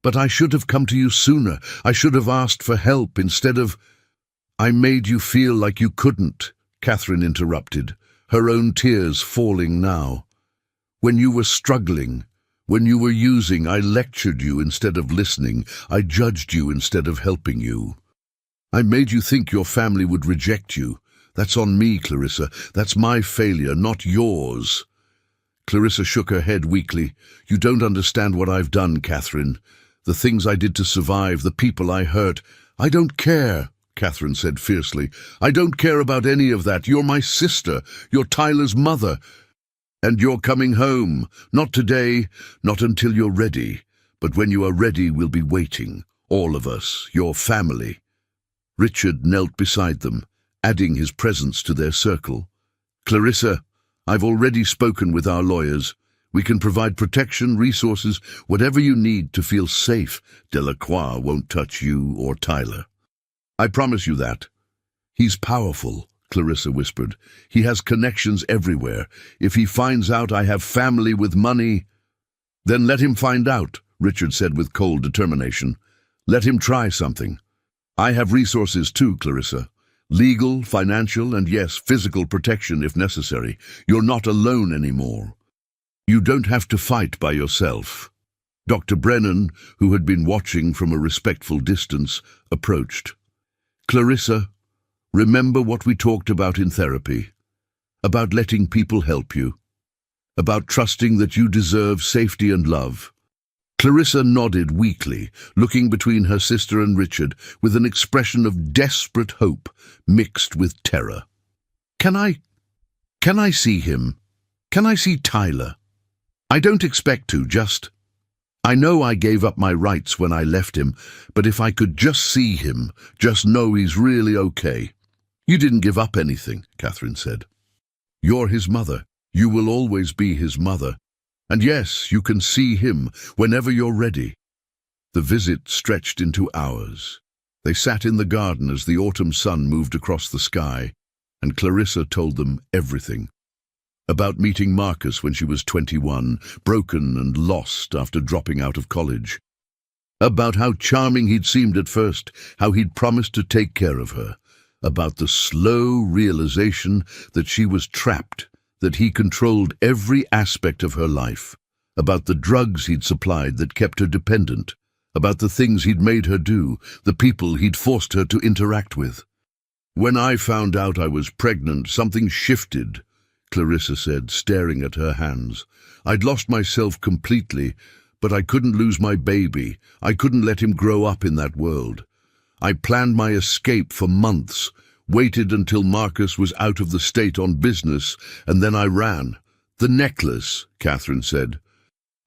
But I should have come to you sooner. I should have asked for help instead of—" "I made you feel like you couldn't," Catherine interrupted, her own tears falling now. "When you were struggling, when you were using, I lectured you instead of listening. I judged you instead of helping you. I made you think your family would reject you. That's on me, Clarissa. That's my failure, not yours." Clarissa shook her head weakly. "You don't understand what I've done, Catherine. The things I did to survive, the people I hurt. I don't care," Catherine said fiercely. "I don't care about any of that. You're my sister. You're Tyler's mother. And you're coming home. Not today, not until you're ready. But when you are ready, we'll be waiting. All of us, your family." Richard knelt beside them, adding his presence to their circle. "Clarissa, I've already spoken with our lawyers. We can provide protection, resources, whatever you need to feel safe. Delacroix won't touch you or Tyler. I promise you that." "He's powerful," Clarissa whispered. "He has connections everywhere. If he finds out I have family with money—" "Then let him find out," Richard said with cold determination. "Let him try something. I have resources too, Clarissa. Legal, financial, and yes, physical protection if necessary. You're not alone anymore. You don't have to fight by yourself." Dr. Brennan, who had been watching from a respectful distance, approached. Clarissa, remember what we talked about in therapy, about letting people help you, about trusting that you deserve safety and love. Clarissa nodded weakly, looking between her sister and Richard with an expression of desperate hope mixed with terror. Can I see him? Can I see Tyler? I don't expect to, I know I gave up my rights when I left him, but if I could just see him, just know he's really okay. You didn't give up anything, Catherine said. You're his mother. You will always be his mother. And yes, you can see him whenever you're ready. The visit stretched into hours. They sat in the garden as the autumn sun moved across the sky, and Clarissa told them everything. About meeting Marcus when she was 21, broken and lost after dropping out of college. About how charming he'd seemed at first, how he'd promised to take care of her. About the slow realization that she was trapped, that he controlled every aspect of her life. About the drugs he'd supplied that kept her dependent. About the things he'd made her do, the people he'd forced her to interact with. When I found out I was pregnant, something shifted, Clarissa said, staring at her hands. I'd lost myself completely, but I couldn't lose my baby. I couldn't let him grow up in that world. I planned my escape for months, waited until Marcus was out of the state on business, and then I ran. The necklace, Catherine said.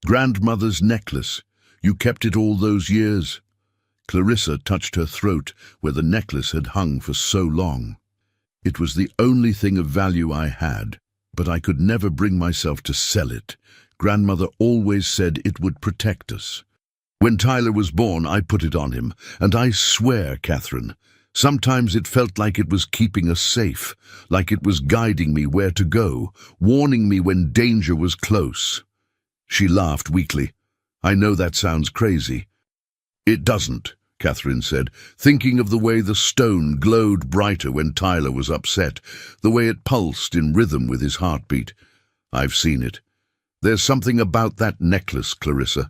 Grandmother's necklace. You kept it all those years. Clarissa touched her throat where the necklace had hung for so long. It was the only thing of value I had, but I could never bring myself to sell it. Grandmother always said it would protect us. When Tyler was born, I put it on him, and I swear, Catherine, sometimes it felt like it was keeping us safe, like it was guiding me where to go, warning me when danger was close. She laughed weakly. I know that sounds crazy. It doesn't, Catherine said, thinking of the way the stone glowed brighter when Tyler was upset, the way it pulsed in rhythm with his heartbeat. I've seen it. There's something about that necklace, Clarissa.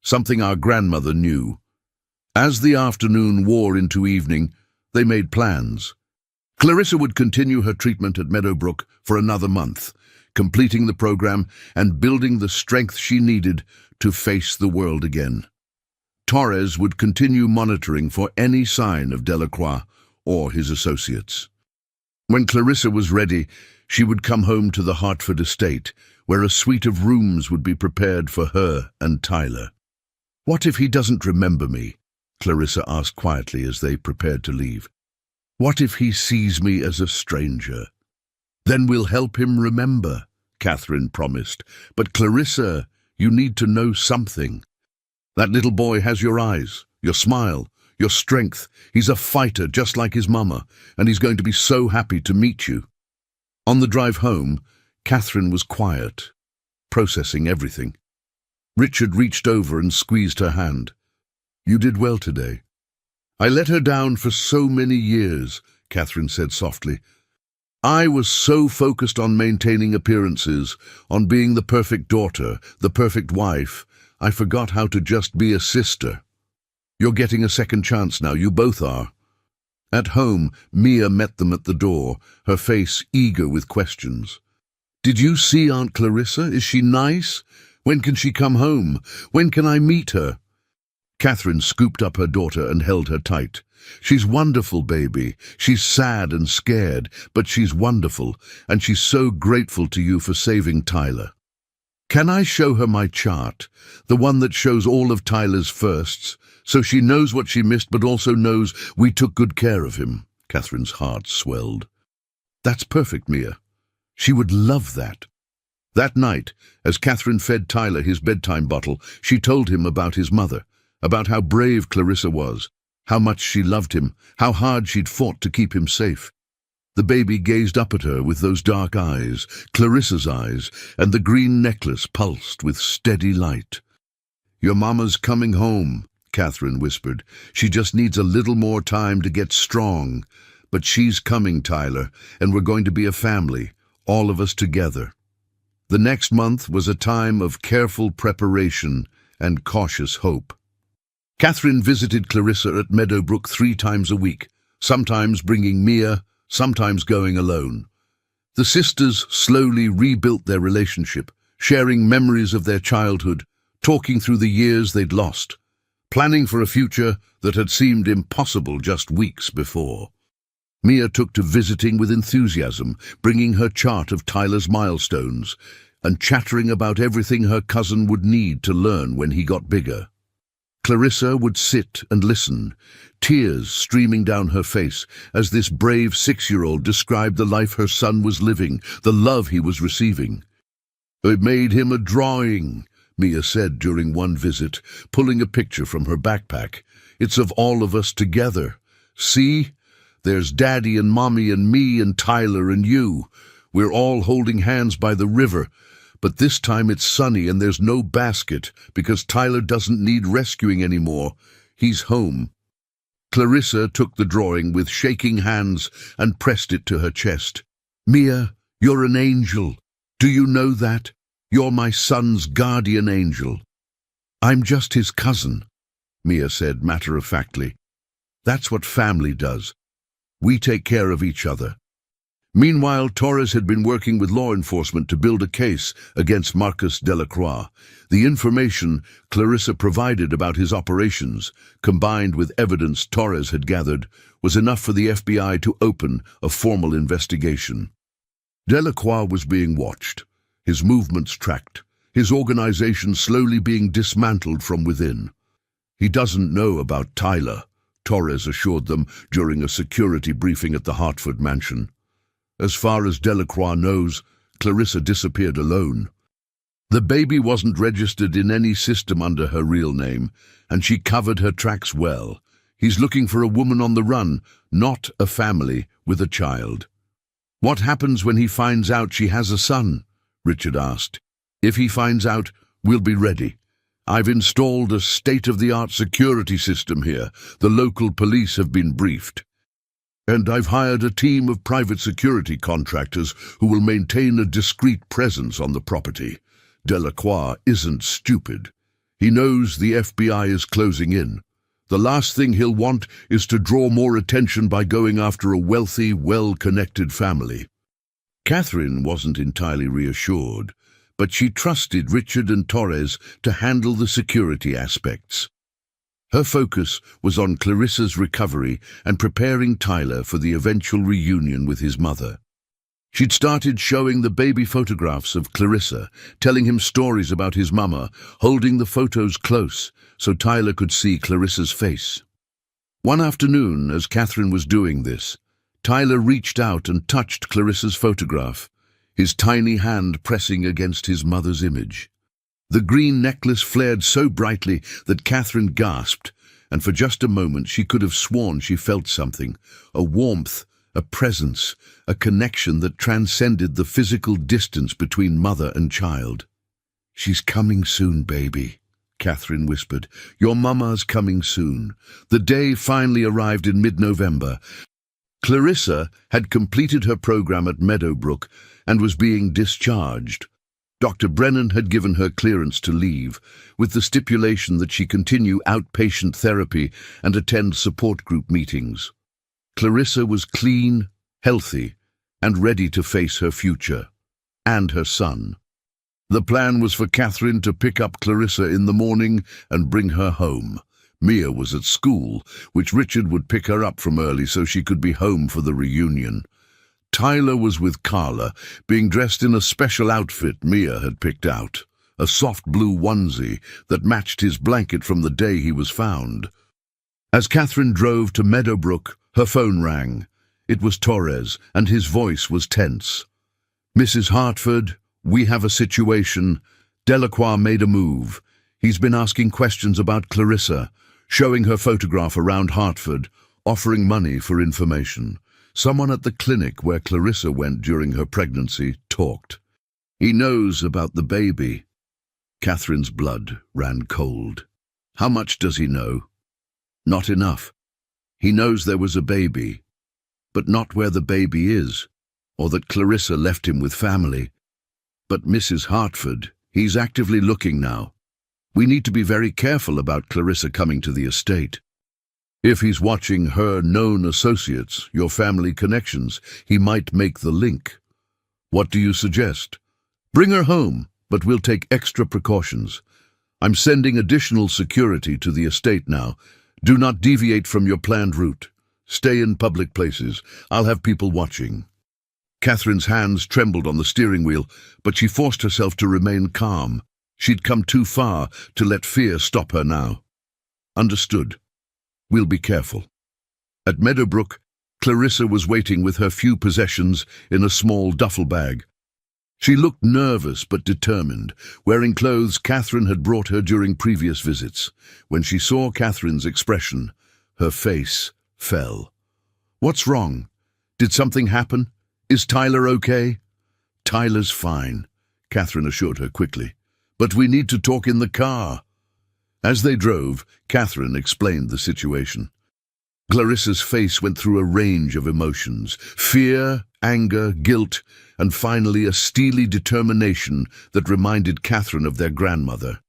Something our grandmother knew. As the afternoon wore into evening, they made plans. Clarissa would continue her treatment at Meadowbrook for another month, completing the program and building the strength she needed to face the world again. Torres would continue monitoring for any sign of Delacroix or his associates. When Clarissa was ready, she would come home to the Hartford estate, where a suite of rooms would be prepared for her and Tyler. What if he doesn't remember me? Clarissa asked quietly as they prepared to leave. What if he sees me as a stranger? Then we'll help him remember, Catherine promised. But Clarissa, you need to know something. That little boy has your eyes, your smile, your strength. He's a fighter just like his mama, and he's going to be so happy to meet you. On the drive home, Catherine was quiet, processing everything. Richard reached over and squeezed her hand. You did well today. I let her down for so many years, Catherine said softly. I was so focused on maintaining appearances, on being the perfect daughter, the perfect wife, I forgot how to just be a sister. You're getting a second chance now, you both are. At home, Mia met them at the door, her face eager with questions. Did you see Aunt Clarissa? Is she nice? When can she come home? When can I meet her? Catherine scooped up her daughter and held her tight. She's wonderful, baby. She's sad and scared, but she's wonderful, and she's so grateful to you for saving Tyler. Can I show her my chart, the one that shows all of Tyler's firsts, so she knows what she missed but also knows we took good care of him? Catherine's heart swelled. That's perfect, Mia. She would love that. That night, as Catherine fed Tyler his bedtime bottle, she told him about his mother, about how brave Clarissa was, how much she loved him, how hard she'd fought to keep him safe. The baby gazed up at her with those dark eyes, Clarissa's eyes, and the green necklace pulsed with steady light. Your mama's coming home, Catherine whispered. She just needs a little more time to get strong. But she's coming, Tyler, and we're going to be a family, all of us together. The next month was a time of careful preparation and cautious hope. Catherine visited Clarissa at Meadowbrook 3 times a week, sometimes bringing Mia, sometimes going alone. The sisters slowly rebuilt their relationship, sharing memories of their childhood, talking through the years they'd lost, planning for a future that had seemed impossible just weeks before. Mia took to visiting with enthusiasm, bringing her chart of Tyler's milestones, and chattering about everything her cousin would need to learn when he got bigger. Clarissa would sit and listen, tears streaming down her face as this brave 6-year-old described the life her son was living, the love he was receiving. "I made him a drawing," Mia said during one visit, pulling a picture from her backpack. "It's of all of us together. See? There's Daddy and Mommy and me and Tyler and you. We're all holding hands by the river. But this time it's sunny and there's no basket because Tyler doesn't need rescuing anymore. He's home." Clarissa took the drawing with shaking hands and pressed it to her chest. "Mia, you're an angel. Do you know that? You're my son's guardian angel." "I'm just his cousin," Mia said matter-of-factly. "That's what family does. We take care of each other." Meanwhile, Torres had been working with law enforcement to build a case against Marcus Delacroix. The information Clarissa provided about his operations, combined with evidence Torres had gathered, was enough for the FBI to open a formal investigation. Delacroix was being watched, his movements tracked, his organization slowly being dismantled from within. "He doesn't know about Tyler," Torres assured them during a security briefing at the Hartford mansion. "As far as Delacroix knows, Clarissa disappeared alone. The baby wasn't registered in any system under her real name, and she covered her tracks well. He's looking for a woman on the run, not a family with a child." "What happens when he finds out she has a son?" Richard asked. "If he finds out, we'll be ready. I've installed a state-of-the-art security system here. The local police have been briefed. And I've hired a team of private security contractors who will maintain a discreet presence on the property. Delacroix isn't stupid. He knows the FBI is closing in. The last thing he'll want is to draw more attention by going after a wealthy, well-connected family." Catherine wasn't entirely reassured, but she trusted Richard and Torres to handle the security aspects. Her focus was on Clarissa's recovery and preparing Tyler for the eventual reunion with his mother. She'd started showing the baby photographs of Clarissa, telling him stories about his mama, holding the photos close so Tyler could see Clarissa's face. One afternoon, as Catherine was doing this, Tyler reached out and touched Clarissa's photograph, his tiny hand pressing against his mother's image. The green necklace flared so brightly that Catherine gasped, and for just a moment she could have sworn she felt something, a warmth, a presence, a connection that transcended the physical distance between mother and child. "She's coming soon, baby," Catherine whispered. "Your mama's coming soon." The day finally arrived in mid-November. Clarissa had completed her program at Meadowbrook and was being discharged. Dr. Brennan had given her clearance to leave, with the stipulation that she continue outpatient therapy and attend support group meetings. Clarissa was clean, healthy, and ready to face her future, and her son. The plan was for Catherine to pick up Clarissa in the morning and bring her home. Mia was at school, which Richard would pick her up from early so she could be home for the reunion. Tyler was with Carla, being dressed in a special outfit Mia had picked out, a soft blue onesie that matched his blanket from the day he was found. As Catherine drove to Meadowbrook, her phone rang. It was Torres, and his voice was tense. "Mrs. Hartford, we have a situation. Delacroix made a move. He's been asking questions about Clarissa, showing her photograph around Hartford, offering money for information. Someone at the clinic where Clarissa went during her pregnancy talked. He knows about the baby." Catherine's blood ran cold. "How much does he know?" "Not enough. He knows there was a baby, but not where the baby is, or that Clarissa left him with family. But Mrs. Hartford, he's actively looking now. We need to be very careful about Clarissa coming to the estate." If he's watching her known associates, your family connections, he might make the link. What do you suggest? Bring her home, but we'll take extra precautions. I'm sending additional security to the estate now. Do not deviate from your planned route. Stay in public places. I'll have people watching. Catherine's hands trembled on the steering wheel, but she forced herself to remain calm. She'd come too far to let fear stop her now. Understood. We'll be careful. At Meadowbrook, Clarissa was waiting with her few possessions in a small duffel bag. She looked nervous but determined, wearing clothes Catherine had brought her during previous visits. When she saw Catherine's expression, her face fell. What's wrong? Did something happen? Is Tyler okay? Tyler's fine, Catherine assured her quickly. But we need to talk in the car. As they drove, Catherine explained the situation. Clarissa's face went through a range of emotions: fear, anger, guilt, and finally a steely determination that reminded Catherine of their grandmother.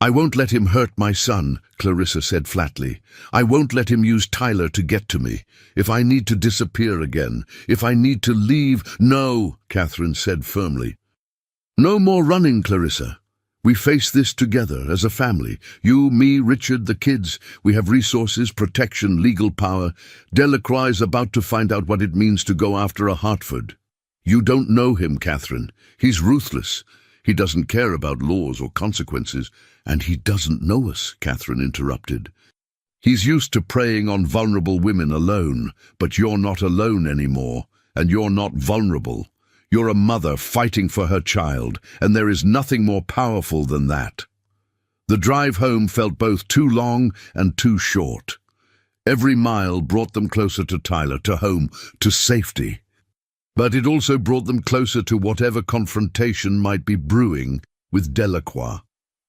I won't let him hurt my son, Clarissa said flatly. I won't let him use Tyler to get to me. If I need to disappear again, if I need to leave— No, Catherine said firmly. No more running, Clarissa. We face this together as a family. You, me, Richard, the kids. We have resources, protection, legal power. Delacroix is about to find out what it means to go after a Hartford. You don't know him, Catherine. He's ruthless. He doesn't care about laws or consequences. And he doesn't know us, Catherine interrupted. He's used to preying on vulnerable women alone, but you're not alone anymore, and you're not vulnerable. You're a mother fighting for her child, and there is nothing more powerful than that. The drive home felt both too long and too short. Every mile brought them closer to Tyler, to home, to safety. But it also brought them closer to whatever confrontation might be brewing with Delacroix.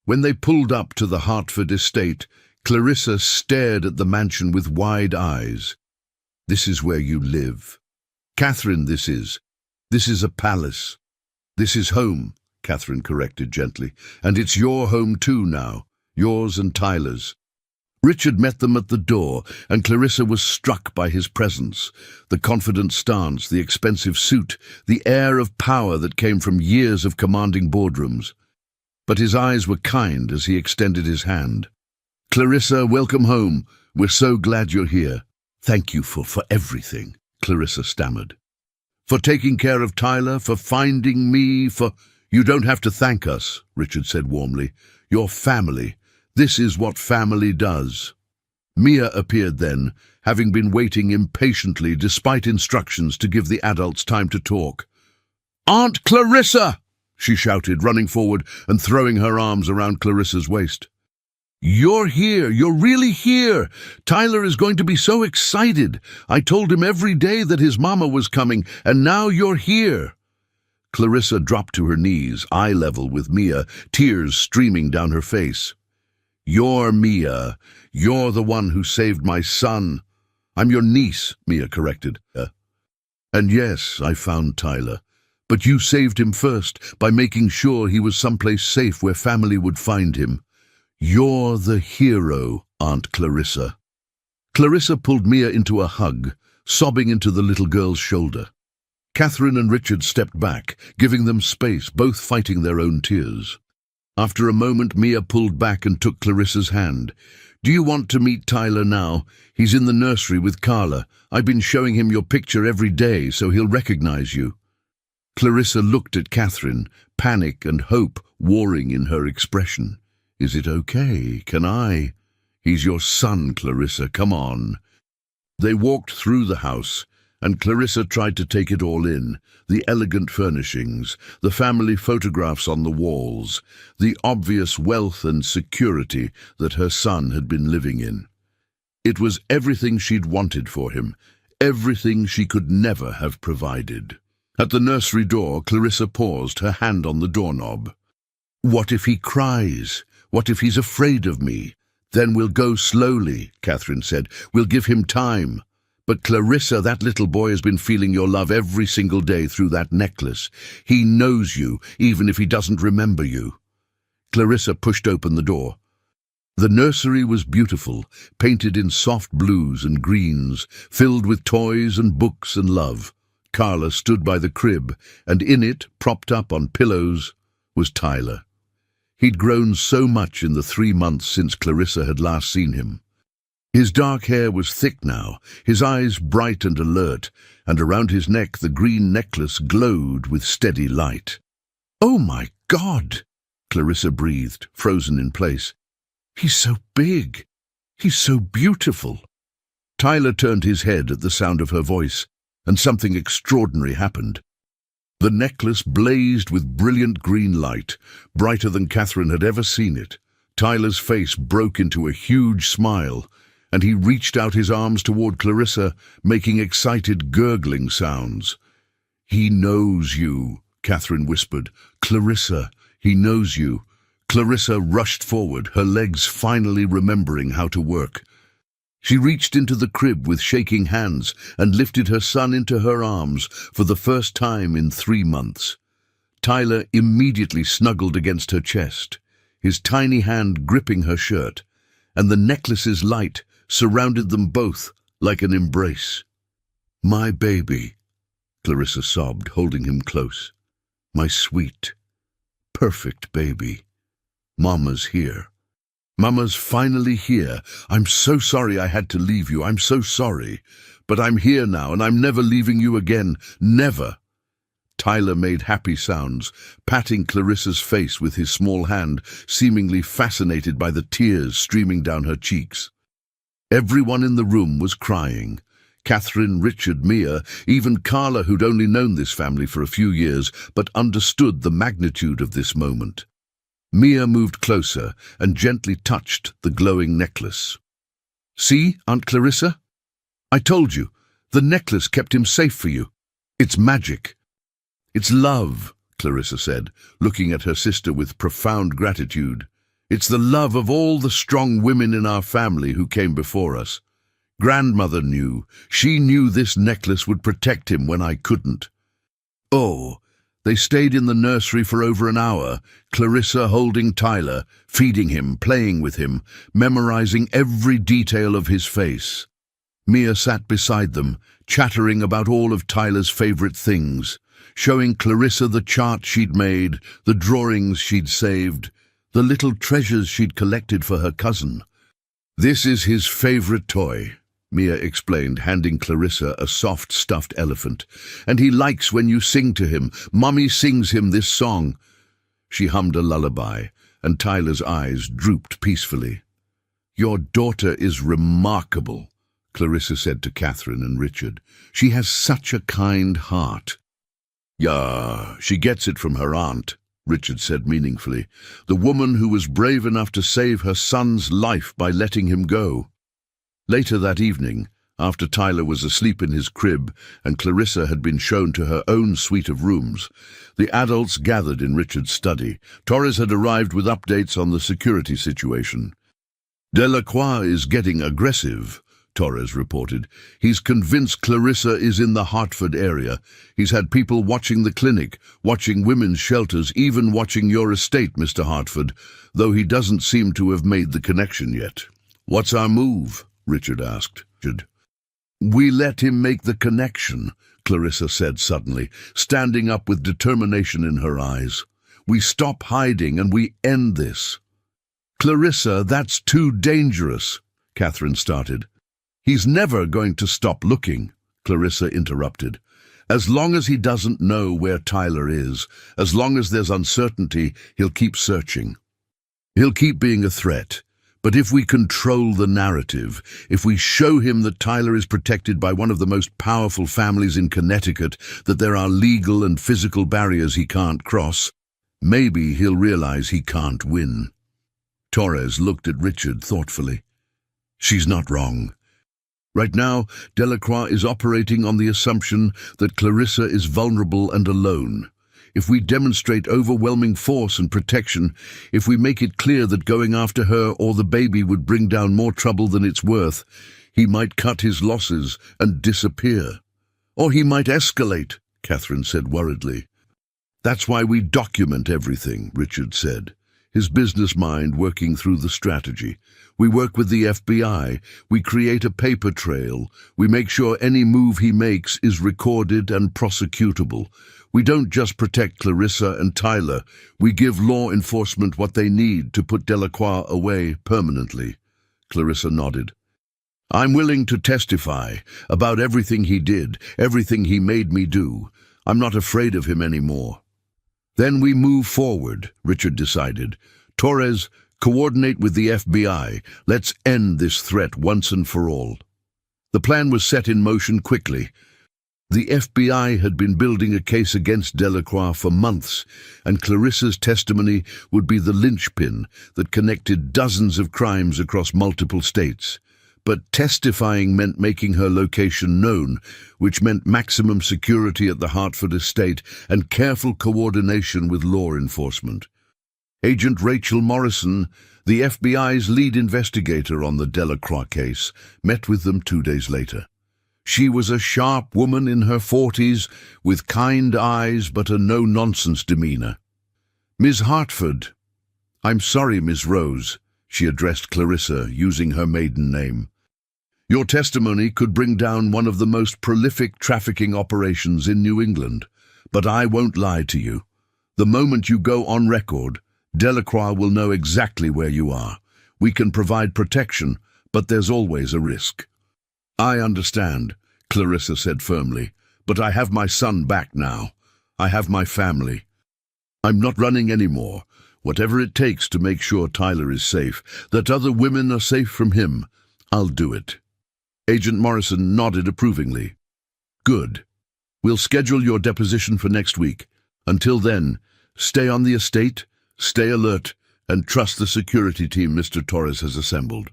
When they pulled up to the Hartford estate, Clarissa stared at the mansion with wide eyes. This is where you live. Catherine, this is a palace. This is home, Catherine corrected gently. And it's your home too now, yours and Tyler's. Richard met them at the door, and Clarissa was struck by his presence. The confident stance, the expensive suit, the air of power that came from years of commanding boardrooms. But his eyes were kind as he extended his hand. Clarissa, welcome home. We're so glad you're here. Thank you for everything, Clarissa stammered. For taking care of Tyler, for finding me, for— You don't have to thank us, Richard said warmly. Your family. This is what family does. Mia appeared then, having been waiting impatiently despite instructions to give the adults time to talk. Aunt Clarissa! She shouted, running forward and throwing her arms around Clarissa's waist. You're here. You're really here. Tyler is going to be so excited. I told him every day that his mama was coming, and now you're here. Clarissa dropped to her knees, eye level with Mia, tears streaming down her face. You're Mia. You're the one who saved my son. I'm your niece, Mia corrected. And yes, I found Tyler. But you saved him first by making sure he was someplace safe where family would find him. You're the hero, Aunt Clarissa. Clarissa pulled Mia into a hug, sobbing into the little girl's shoulder. Catherine and Richard stepped back, giving them space, both fighting their own tears. After a moment, Mia pulled back and took Clarissa's hand. Do you want to meet Tyler now? He's in the nursery with Carla. I've been showing him your picture every day, so he'll recognize you. Clarissa looked at Catherine, panic and hope warring in her expression. Is it okay? Can I? He's your son, Clarissa. Come on. They walked through the house, and Clarissa tried to take it all in. The elegant furnishings, the family photographs on the walls, the obvious wealth and security that her son had been living in. It was everything she'd wanted for him, everything she could never have provided. At the nursery door, Clarissa paused, her hand on the doorknob. What if he cries? What if he's afraid of me? Then we'll go slowly, Catherine said. We'll give him time. But Clarissa, that little boy has been feeling your love every single day through that necklace. He knows you, even if he doesn't remember you. Clarissa pushed open the door. The nursery was beautiful, painted in soft blues and greens, filled with toys and books and love. Carla stood by the crib, and in it, propped up on pillows, was Tyler. He'd grown so much in the 3 months since Clarissa had last seen him. His dark hair was thick now, his eyes bright and alert, and around his neck the green necklace glowed with steady light. "Oh, my God!" Clarissa breathed, frozen in place. "He's so big. He's so beautiful." Tyler turned his head at the sound of her voice, and something extraordinary happened. The necklace blazed with brilliant green light, brighter than Catherine had ever seen it. Tyler's face broke into a huge smile, and he reached out his arms toward Clarissa, making excited gurgling sounds. "He knows you," Catherine whispered. "Clarissa, he knows you." Clarissa rushed forward, her legs finally remembering how to work. She reached into the crib with shaking hands and lifted her son into her arms for the first time in 3 months. Tyler immediately snuggled against her chest, his tiny hand gripping her shirt, and the necklace's light surrounded them both like an embrace. "My baby," Clarissa sobbed, holding him close. "My sweet, perfect baby. Mama's here. Mama's finally here. I'm so sorry I had to leave you. I'm so sorry. But I'm here now, and I'm never leaving you again. Never." Tyler made happy sounds, patting Clarissa's face with his small hand, seemingly fascinated by the tears streaming down her cheeks. Everyone in the room was crying. Catherine, Richard, Mia, even Carla, who'd only known this family for a few years, but understood the magnitude of this moment. Mia moved closer and gently touched the glowing necklace. "See, Aunt Clarissa? I told you, the necklace kept him safe for you. It's magic." "It's love," Clarissa said, looking at her sister with profound gratitude. "It's the love of all the strong women in our family who came before us. Grandmother knew. She knew this necklace would protect him when I couldn't." Oh, they stayed in the nursery for over an hour, Clarissa holding Tyler, feeding him, playing with him, memorizing every detail of his face. Mia sat beside them, chattering about all of Tyler's favorite things, showing Clarissa the chart she'd made, the drawings she'd saved, the little treasures she'd collected for her cousin. "This is his favorite toy," Mia explained, handing Clarissa a soft stuffed elephant. "And he likes when you sing to him. Mummy sings him this song." She hummed a lullaby, and Tyler's eyes drooped peacefully. "Your daughter is remarkable," Clarissa said to Catherine and Richard. "She has such a kind heart." "Yeah, she gets it from her aunt," Richard said meaningfully. "The woman who was brave enough to save her son's life by letting him go." Later that evening, after Tyler was asleep in his crib and Clarissa had been shown to her own suite of rooms, the adults gathered in Richard's study. Torres had arrived with updates on the security situation. "Delacroix is getting aggressive," Torres reported. "He's convinced Clarissa is in the Hartford area. He's had people watching the clinic, watching women's shelters, even watching your estate, Mr. Hartford, though he doesn't seem to have made the connection yet." "What's our move?" Richard asked. "We let him make the connection," Clarissa said suddenly, standing up with determination in her eyes. "We stop hiding and we end this." "Clarissa, that's too dangerous," Catherine started. "He's never going to stop looking," Clarissa interrupted. "As long as he doesn't know where Tyler is, as long as there's uncertainty, he'll keep searching. He'll keep being a threat. But if we control the narrative, if we show him that Tyler is protected by one of the most powerful families in Connecticut, that there are legal and physical barriers he can't cross, maybe he'll realize he can't win." Torres looked at Richard thoughtfully. "She's not wrong. Right now, Delacroix is operating on the assumption that Clarissa is vulnerable and alone. If we demonstrate overwhelming force and protection, if we make it clear that going after her or the baby would bring down more trouble than it's worth, he might cut his losses and disappear. Or he might escalate," Catherine said worriedly. "That's why we document everything," Richard said. his business mind working through the strategy. We work with the FBI, we create a paper trail, we make sure any move he makes is recorded and prosecutable. We don't just protect Clarissa and Tyler, we give law enforcement what they need to put Delacroix away permanently. Clarissa nodded. I'm willing to testify about everything he did, everything he made me do. I'm not afraid of him anymore. Then we move forward, Richard decided. Torres, coordinate with the FBI. Let's end this threat once and for all. The plan was set in motion quickly. The FBI had been building a case against Delacroix for months, and Clarissa's testimony would be the linchpin that connected dozens of crimes across multiple states. But testifying meant making her location known, which meant maximum security at the Hartford estate and careful coordination with law enforcement. Agent Rachel Morrison, the FBI's lead investigator on the Delacroix case, met with them 2 days later. She was a sharp woman in her 40s, with kind eyes but a no-nonsense demeanor. Ms. Hartford, I'm sorry, Miss Rose, she addressed Clarissa, using her maiden name. Your testimony could bring down one of the most prolific trafficking operations in New England, but I won't lie to you. The moment you go on record, Delacroix will know exactly where you are. We can provide protection, but there's always a risk. I understand, Clarissa said firmly, but I have my son back now. I have my family. I'm not running anymore. Whatever it takes to make sure Tyler is safe, that other women are safe from him, I'll do it. Agent Morrison nodded approvingly. Good. We'll schedule your deposition for next week. Until then, stay on the estate, stay alert, and trust the security team Mr. Torres has assembled.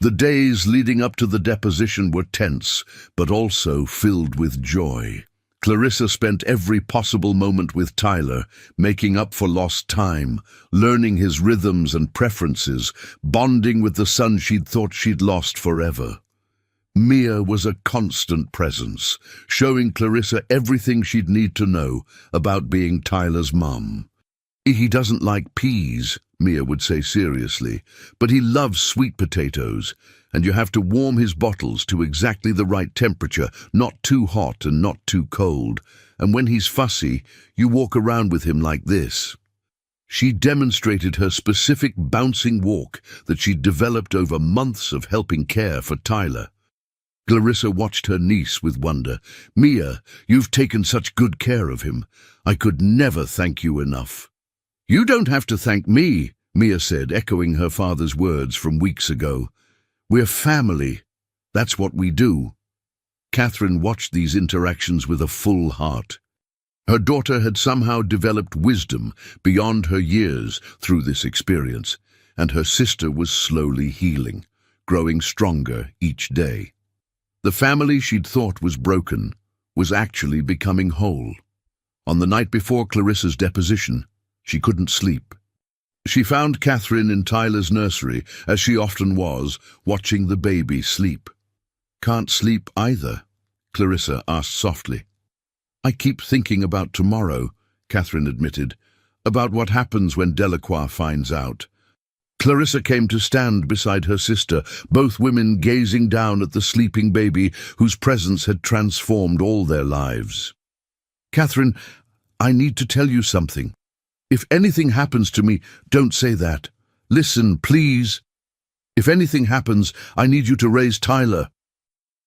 The days leading up to the deposition were tense, but also filled with joy. Clarissa spent every possible moment with Tyler, making up for lost time, learning his rhythms and preferences, bonding with the son she'd thought she'd lost forever. Mia was a constant presence, showing Clarissa everything she'd need to know about being Tyler's mum. He doesn't like peas, Mia would say seriously, but he loves sweet potatoes, and you have to warm his bottles to exactly the right temperature, not too hot and not too cold, and when he's fussy, you walk around with him like this. She demonstrated her specific bouncing walk that she'd developed over months of helping care for Tyler. Clarissa watched her niece with wonder. Mia, you've taken such good care of him. I could never thank you enough. You don't have to thank me, Mia said, echoing her father's words from weeks ago. We're family. That's what we do. Catherine watched these interactions with a full heart. Her daughter had somehow developed wisdom beyond her years through this experience, and her sister was slowly healing, growing stronger each day. The family she'd thought was broken was actually becoming whole. On the night before Clarissa's deposition, she couldn't sleep. She found Catherine in Tyler's nursery, as she often was, watching the baby sleep. Can't sleep either, Clarissa asked softly. I keep thinking about tomorrow, Catherine admitted, about what happens when Delacroix finds out. Clarissa came to stand beside her sister, both women gazing down at the sleeping baby whose presence had transformed all their lives. Catherine, I need to tell you something. If anything happens to me, don't say that. Listen, please. If anything happens, I need you to raise Tyler.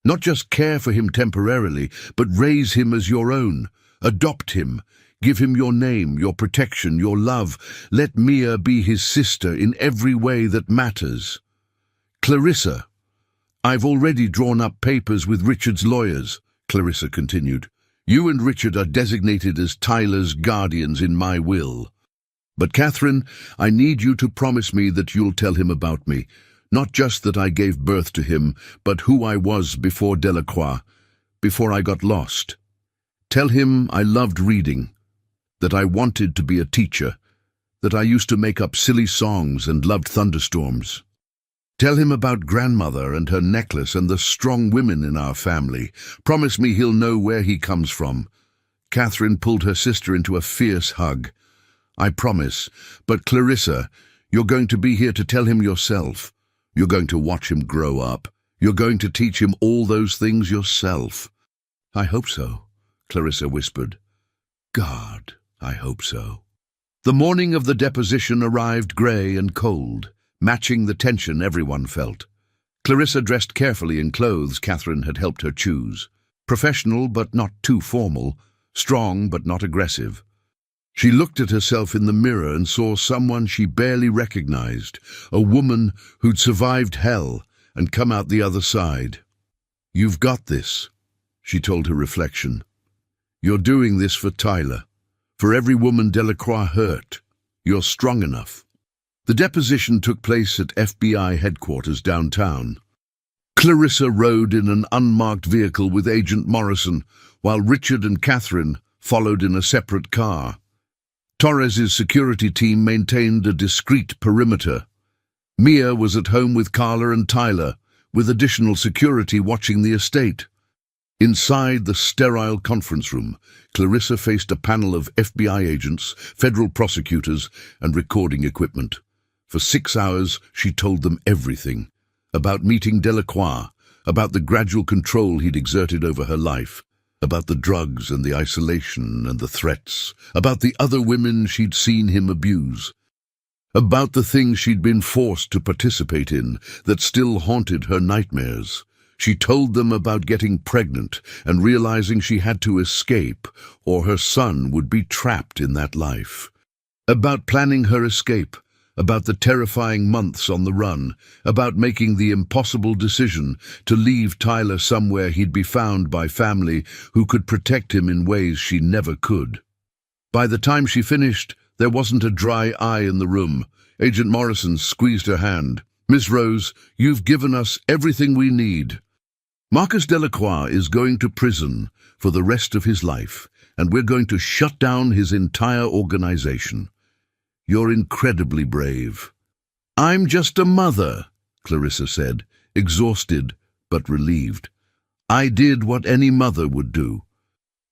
Not just care for him temporarily, but raise him as your own. Adopt him. Give him your name, your protection, your love. Let Mia be his sister in every way that matters. Clarissa, I've already drawn up papers with Richard's lawyers, Clarissa continued. You and Richard are designated as Tyler's guardians in my will. But Catherine, I need you to promise me that you'll tell him about me. Not just that I gave birth to him, but who I was before Delacroix, before I got lost. Tell him I loved reading, that I wanted to be a teacher, that I used to make up silly songs and loved thunderstorms. Tell him about grandmother and her necklace and the strong women in our family. Promise me he'll know where he comes from. Catherine pulled her sister into a fierce hug. I promise. But Clarissa, you're going to be here to tell him yourself. You're going to watch him grow up. You're going to teach him all those things yourself." "I hope so," Clarissa whispered. "God, I hope so." The morning of the deposition arrived grey and cold, matching the tension everyone felt. Clarissa dressed carefully in clothes Catherine had helped her choose. Professional but not too formal, strong but not aggressive. She looked at herself in the mirror and saw someone she barely recognized, a woman who'd survived hell and come out the other side. "You've got this," she told her reflection. "You're doing this for Tyler, for every woman Delacroix hurt. You're strong enough." The deposition took place at FBI headquarters downtown. Clarissa rode in an unmarked vehicle with Agent Morrison, while Richard and Catherine followed in a separate car. Torres's security team maintained a discreet perimeter. Mia was at home with Carla and Tyler, with additional security watching the estate. Inside the sterile conference room, Clarissa faced a panel of FBI agents, federal prosecutors, and recording equipment. For 6 hours, she told them everything. About meeting Delacroix, about the gradual control he'd exerted over her life, about the drugs and the isolation and the threats, about the other women she'd seen him abuse, about the things she'd been forced to participate in that still haunted her nightmares. She told them about getting pregnant and realizing she had to escape or her son would be trapped in that life. About planning her escape, about the terrifying months on the run, about making the impossible decision to leave Tyler somewhere he'd be found by family who could protect him in ways she never could. By the time she finished, there wasn't a dry eye in the room. Agent Morrison squeezed her hand. "Miss Rose, you've given us everything we need. Marcus Delacroix is going to prison for the rest of his life, and we're going to shut down his entire organization. You're incredibly brave." "I'm just a mother," Clarissa said, exhausted but relieved. "I did what any mother would do."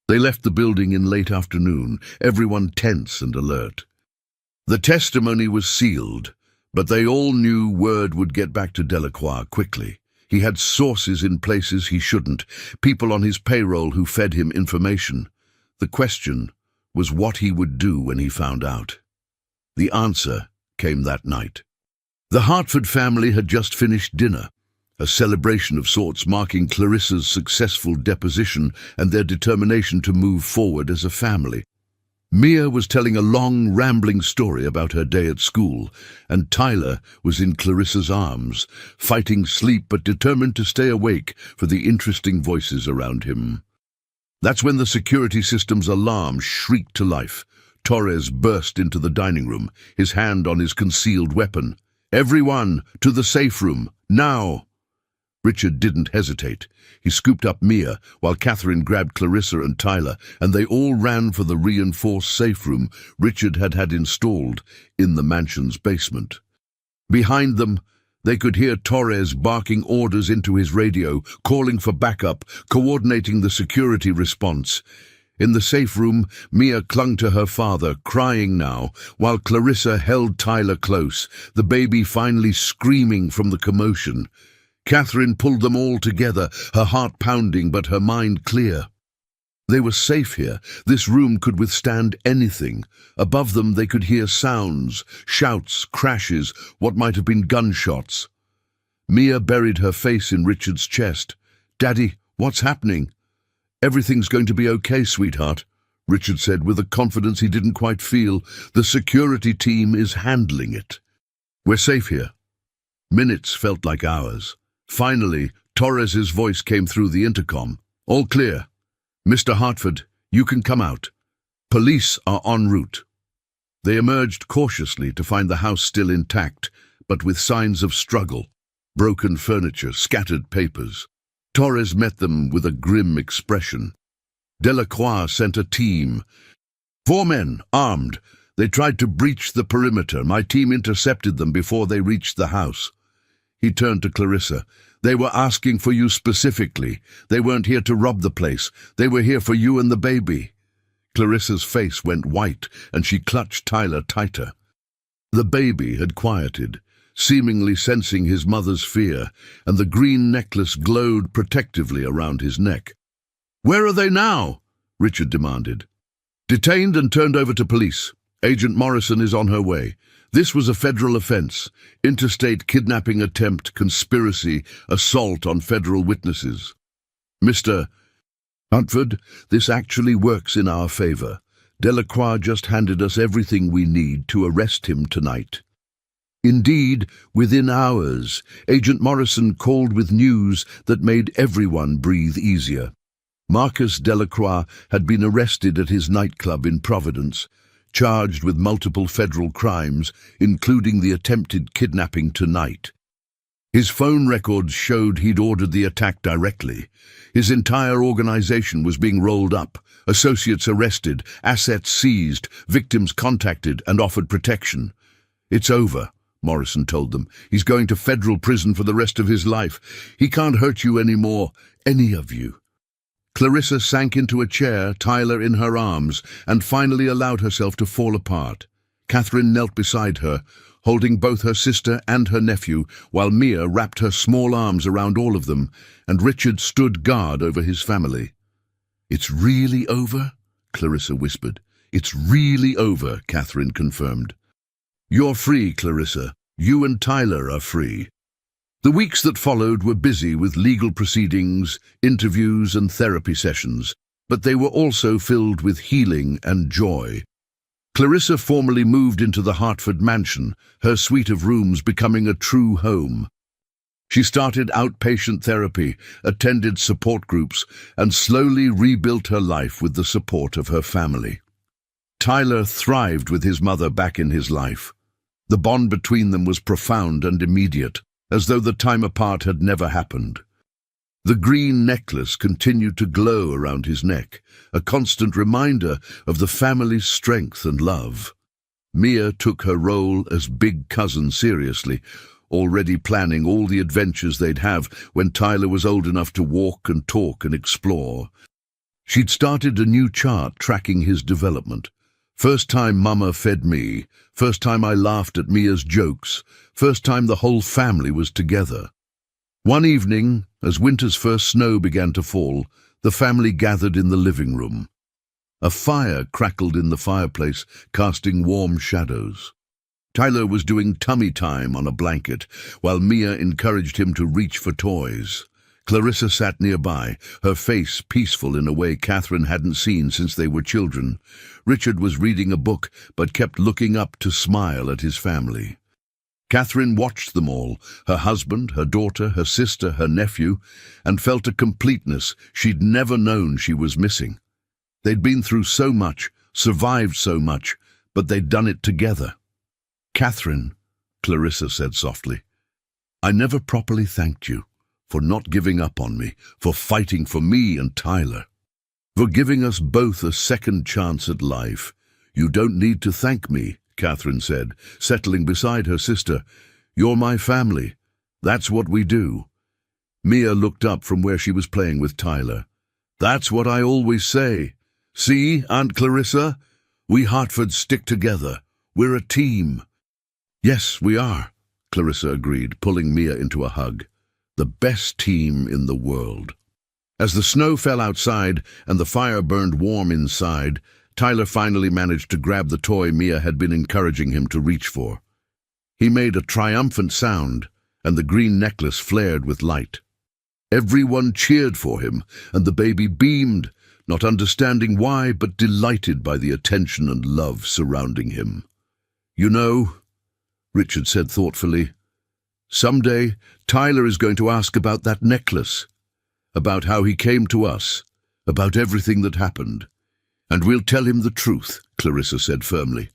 They left the building in late afternoon, everyone tense and alert. The testimony was sealed, but they all knew word would get back to Delacroix quickly. He had sources in places he shouldn't, people on his payroll who fed him information. The question was what he would do when he found out. The answer came that night. The Hartford family had just finished dinner, a celebration of sorts marking Clarissa's successful deposition and their determination to move forward as a family. Mia was telling a long, rambling story about her day at school, and Tyler was in Clarissa's arms, fighting sleep but determined to stay awake for the interesting voices around him. That's when the security system's alarm shrieked to life. Torres burst into the dining room, his hand on his concealed weapon. "Everyone, to the safe room, now!" Richard didn't hesitate. He scooped up Mia, while Catherine grabbed Clarissa and Tyler, and they all ran for the reinforced safe room Richard had installed in the mansion's basement. Behind them, they could hear Torres barking orders into his radio, calling for backup, coordinating the security response. In the safe room, Mia clung to her father, crying now, while Clarissa held Tyler close, the baby finally screaming from the commotion. Catherine pulled them all together, her heart pounding but her mind clear. They were safe here. This room could withstand anything. Above them they could hear sounds, shouts, crashes, what might have been gunshots. Mia buried her face in Richard's chest. "Daddy, what's happening?" "Everything's going to be okay, sweetheart," Richard said with a confidence he didn't quite feel. "The security team is handling it. We're safe here." Minutes felt like hours. Finally, Torres's voice came through the intercom. "All clear. Mr. Hartford, you can come out. Police are en route." They emerged cautiously to find the house still intact, but with signs of struggle. Broken furniture, scattered papers. Torres met them with a grim expression. Delacroix sent a team. 4 men, armed. They tried to breach the perimeter. My team intercepted them before they reached the house. He turned to Clarissa. "They were asking for you specifically. They weren't here to rob the place. They were here for you and the baby." Clarissa's face went white and she clutched Tyler tighter. The baby had quieted, seemingly sensing his mother's fear, and the green necklace glowed protectively around his neck. "Where are they now?" Richard demanded. "Detained and turned over to police. Agent Morrison is on her way. This was a federal offense: interstate kidnapping attempt, conspiracy, assault on federal witnesses. Mr. Huntford, this actually works in our favor. Delacroix just handed us everything we need to arrest him tonight." Indeed, within hours, Agent Morrison called with news that made everyone breathe easier. Marcus Delacroix had been arrested at his nightclub in Providence, charged with multiple federal crimes, including the attempted kidnapping tonight. His phone records showed he'd ordered the attack directly. His entire organization was being rolled up, associates arrested, assets seized, victims contacted and offered protection. "It's over," Morrison told them. "He's going to federal prison for the rest of his life. He can't hurt you anymore, any of you." Clarissa sank into a chair, Tyler in her arms, and finally allowed herself to fall apart. Catherine knelt beside her, holding both her sister and her nephew, while Mia wrapped her small arms around all of them, and Richard stood guard over his family. "It's really over?" Clarissa whispered. "It's really over," Catherine confirmed. "You're free, Clarissa. You and Tyler are free." The weeks that followed were busy with legal proceedings, interviews and therapy sessions, but they were also filled with healing and joy. Clarissa formally moved into the Hartford mansion, her suite of rooms becoming a true home. She started outpatient therapy, attended support groups, and slowly rebuilt her life with the support of her family. Tyler thrived with his mother back in his life. The bond between them was profound and immediate, as though the time apart had never happened. The green necklace continued to glow around his neck, a constant reminder of the family's strength and love. Mia took her role as big cousin seriously, already planning all the adventures they'd have when Tyler was old enough to walk and talk and explore. She'd started a new chart tracking his development. First time Mama fed me, first time I laughed at Mia's jokes, first time the whole family was together. One evening, as winter's first snow began to fall, the family gathered in the living room. A fire crackled in the fireplace, casting warm shadows. Tyler was doing tummy time on a blanket, while Mia encouraged him to reach for toys. Clarissa sat nearby, her face peaceful in a way Catherine hadn't seen since they were children. Richard was reading a book, but kept looking up to smile at his family. Catherine watched them all, her husband, her daughter, her sister, her nephew, and felt a completeness she'd never known she was missing. They'd been through so much, survived so much, but they'd done it together. "Catherine," Clarissa said softly, "I never properly thanked you for not giving up on me, for fighting for me and Tyler, for giving us both a second chance at life." "You don't need to thank me," Catherine said, settling beside her sister. "You're my family. That's what we do." Mia looked up from where she was playing with Tyler. "That's what I always say. See, Aunt Clarissa? We Hartfords stick together. We're a team." "Yes, we are," Clarissa agreed, pulling Mia into a hug. "The best team in the world." As the snow fell outside and the fire burned warm inside, Tyler finally managed to grab the toy Mia had been encouraging him to reach for. He made a triumphant sound, and the green necklace flared with light. Everyone cheered for him, and the baby beamed, not understanding why, but delighted by the attention and love surrounding him. "You know," Richard said thoughtfully, "someday Tyler is going to ask about that necklace, about how he came to us, about everything that happened. And we'll tell him the truth," Clarissa said firmly.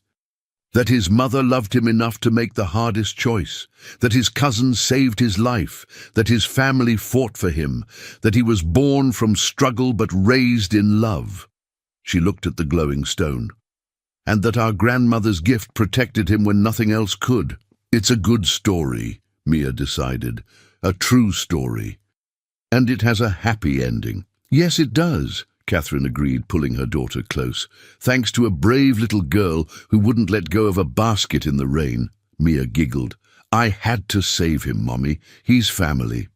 "That his mother loved him enough to make the hardest choice, that his cousin saved his life, that his family fought for him, that he was born from struggle but raised in love." She looked at the glowing stone. "And that our grandmother's gift protected him when nothing else could. It's a good story," Mia decided. "A true story. And it has a happy ending." "Yes, it does," Catherine agreed, pulling her daughter close. Thanks to a brave little girl who wouldn't let go of a basket in the rain. Mia giggled. I had to save him, Mommy. He's family.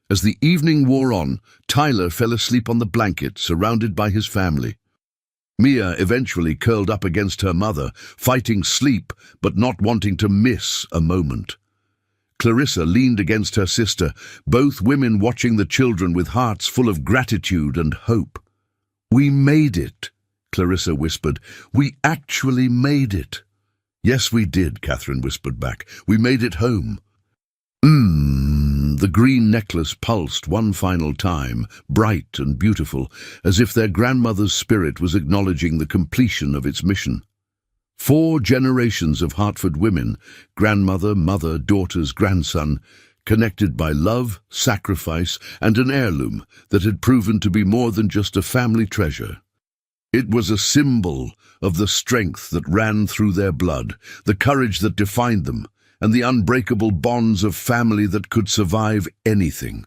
As the evening wore on, Tyler fell asleep on the blanket, surrounded by his family. Mia eventually curled up against her mother, fighting sleep but not wanting to miss a moment. Clarissa leaned against her sister, both women watching the children with hearts full of gratitude and hope. We made it, Clarissa whispered. We actually made it. Yes, we did, Catherine whispered back. We made it home. The green necklace pulsed one final time, bright and beautiful, as if their grandmother's spirit was acknowledging the completion of its mission. 4 generations of Hartford women, grandmother, mother, daughters, grandson, connected by love, sacrifice, and an heirloom that had proven to be more than just a family treasure. It was a symbol of the strength that ran through their blood, the courage that defined them, and the unbreakable bonds of family that could survive anything.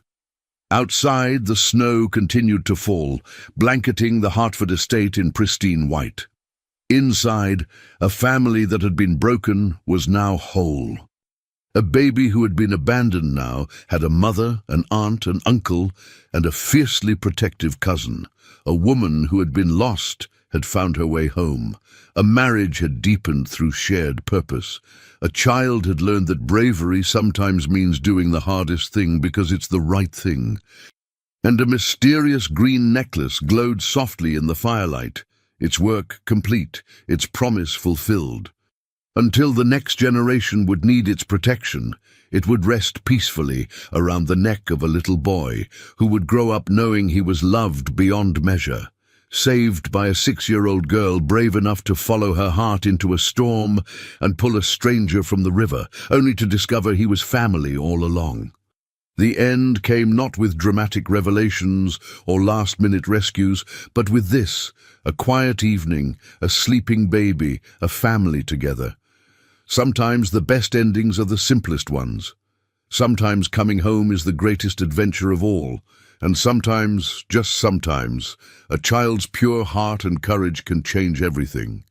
Outside, the snow continued to fall, blanketing the Hartford estate in pristine white. Inside, a family that had been broken was now whole. A baby who had been abandoned now had a mother, an aunt, an uncle, and a fiercely protective cousin. A woman who had been lost had found her way home. A marriage had deepened through shared purpose. A child had learned that bravery sometimes means doing the hardest thing because it's the right thing. And a mysterious green necklace glowed softly in the firelight, its work complete, its promise fulfilled. Until the next generation would need its protection, it would rest peacefully around the neck of a little boy who would grow up knowing he was loved beyond measure, saved by a 6-year-old girl brave enough to follow her heart into a storm and pull a stranger from the river, only to discover he was family all along. The end came not with dramatic revelations or last-minute rescues, but with this, a quiet evening, a sleeping baby, a family together. Sometimes the best endings are the simplest ones. Sometimes coming home is the greatest adventure of all. And sometimes, just sometimes, a child's pure heart and courage can change everything.